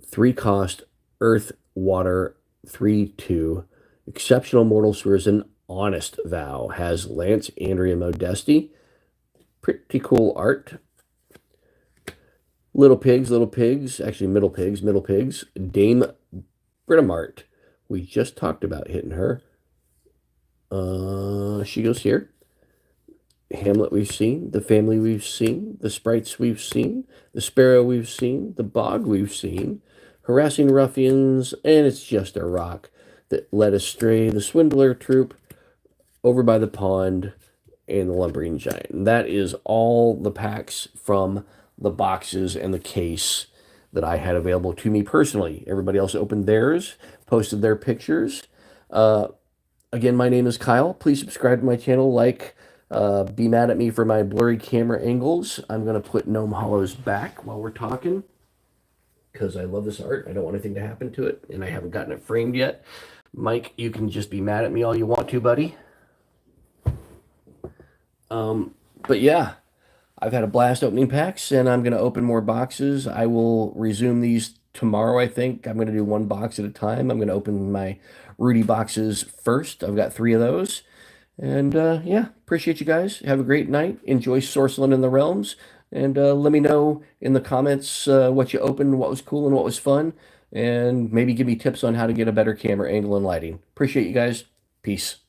3 cost, earth, water, 3, 2. Exceptional mortal swears an honest vow. Has Lance Andrea Modesti. Pretty cool art. Little pigs. Actually, middle pigs. Dame Britomart. We just talked about hitting her. She goes here. Hamlet we've seen, the family we've seen, the sprites we've seen, the sparrow we've seen, the bog we've seen, harassing ruffians, and it's just a rock that led astray the swindler troop over by the pond and the lumbering giant. And that is all the packs from the boxes and the case that I had available to me personally. Everybody else opened theirs, posted their pictures. Again, my name is Kyle. Please subscribe to my channel, be mad at me for my blurry camera angles. I'm going to put Gnome Hollows back while we're talking. because I love this art. I don't want anything to happen to it, and I haven't gotten it framed yet. Mike, you can just be mad at me all you want to, buddy. But yeah, I've had a blast opening packs, and I'm going to open more boxes. I will resume these tomorrow, I think. I'm going to do one box at a time. I'm going to open my Rudy boxes first. I've got three of those. And yeah, appreciate you guys. Have a great night. Enjoy Sorceland in the Realms. And let me know in the comments what you opened, what was cool and what was fun. And maybe give me tips on how to get a better camera angle and lighting. Appreciate you guys. Peace.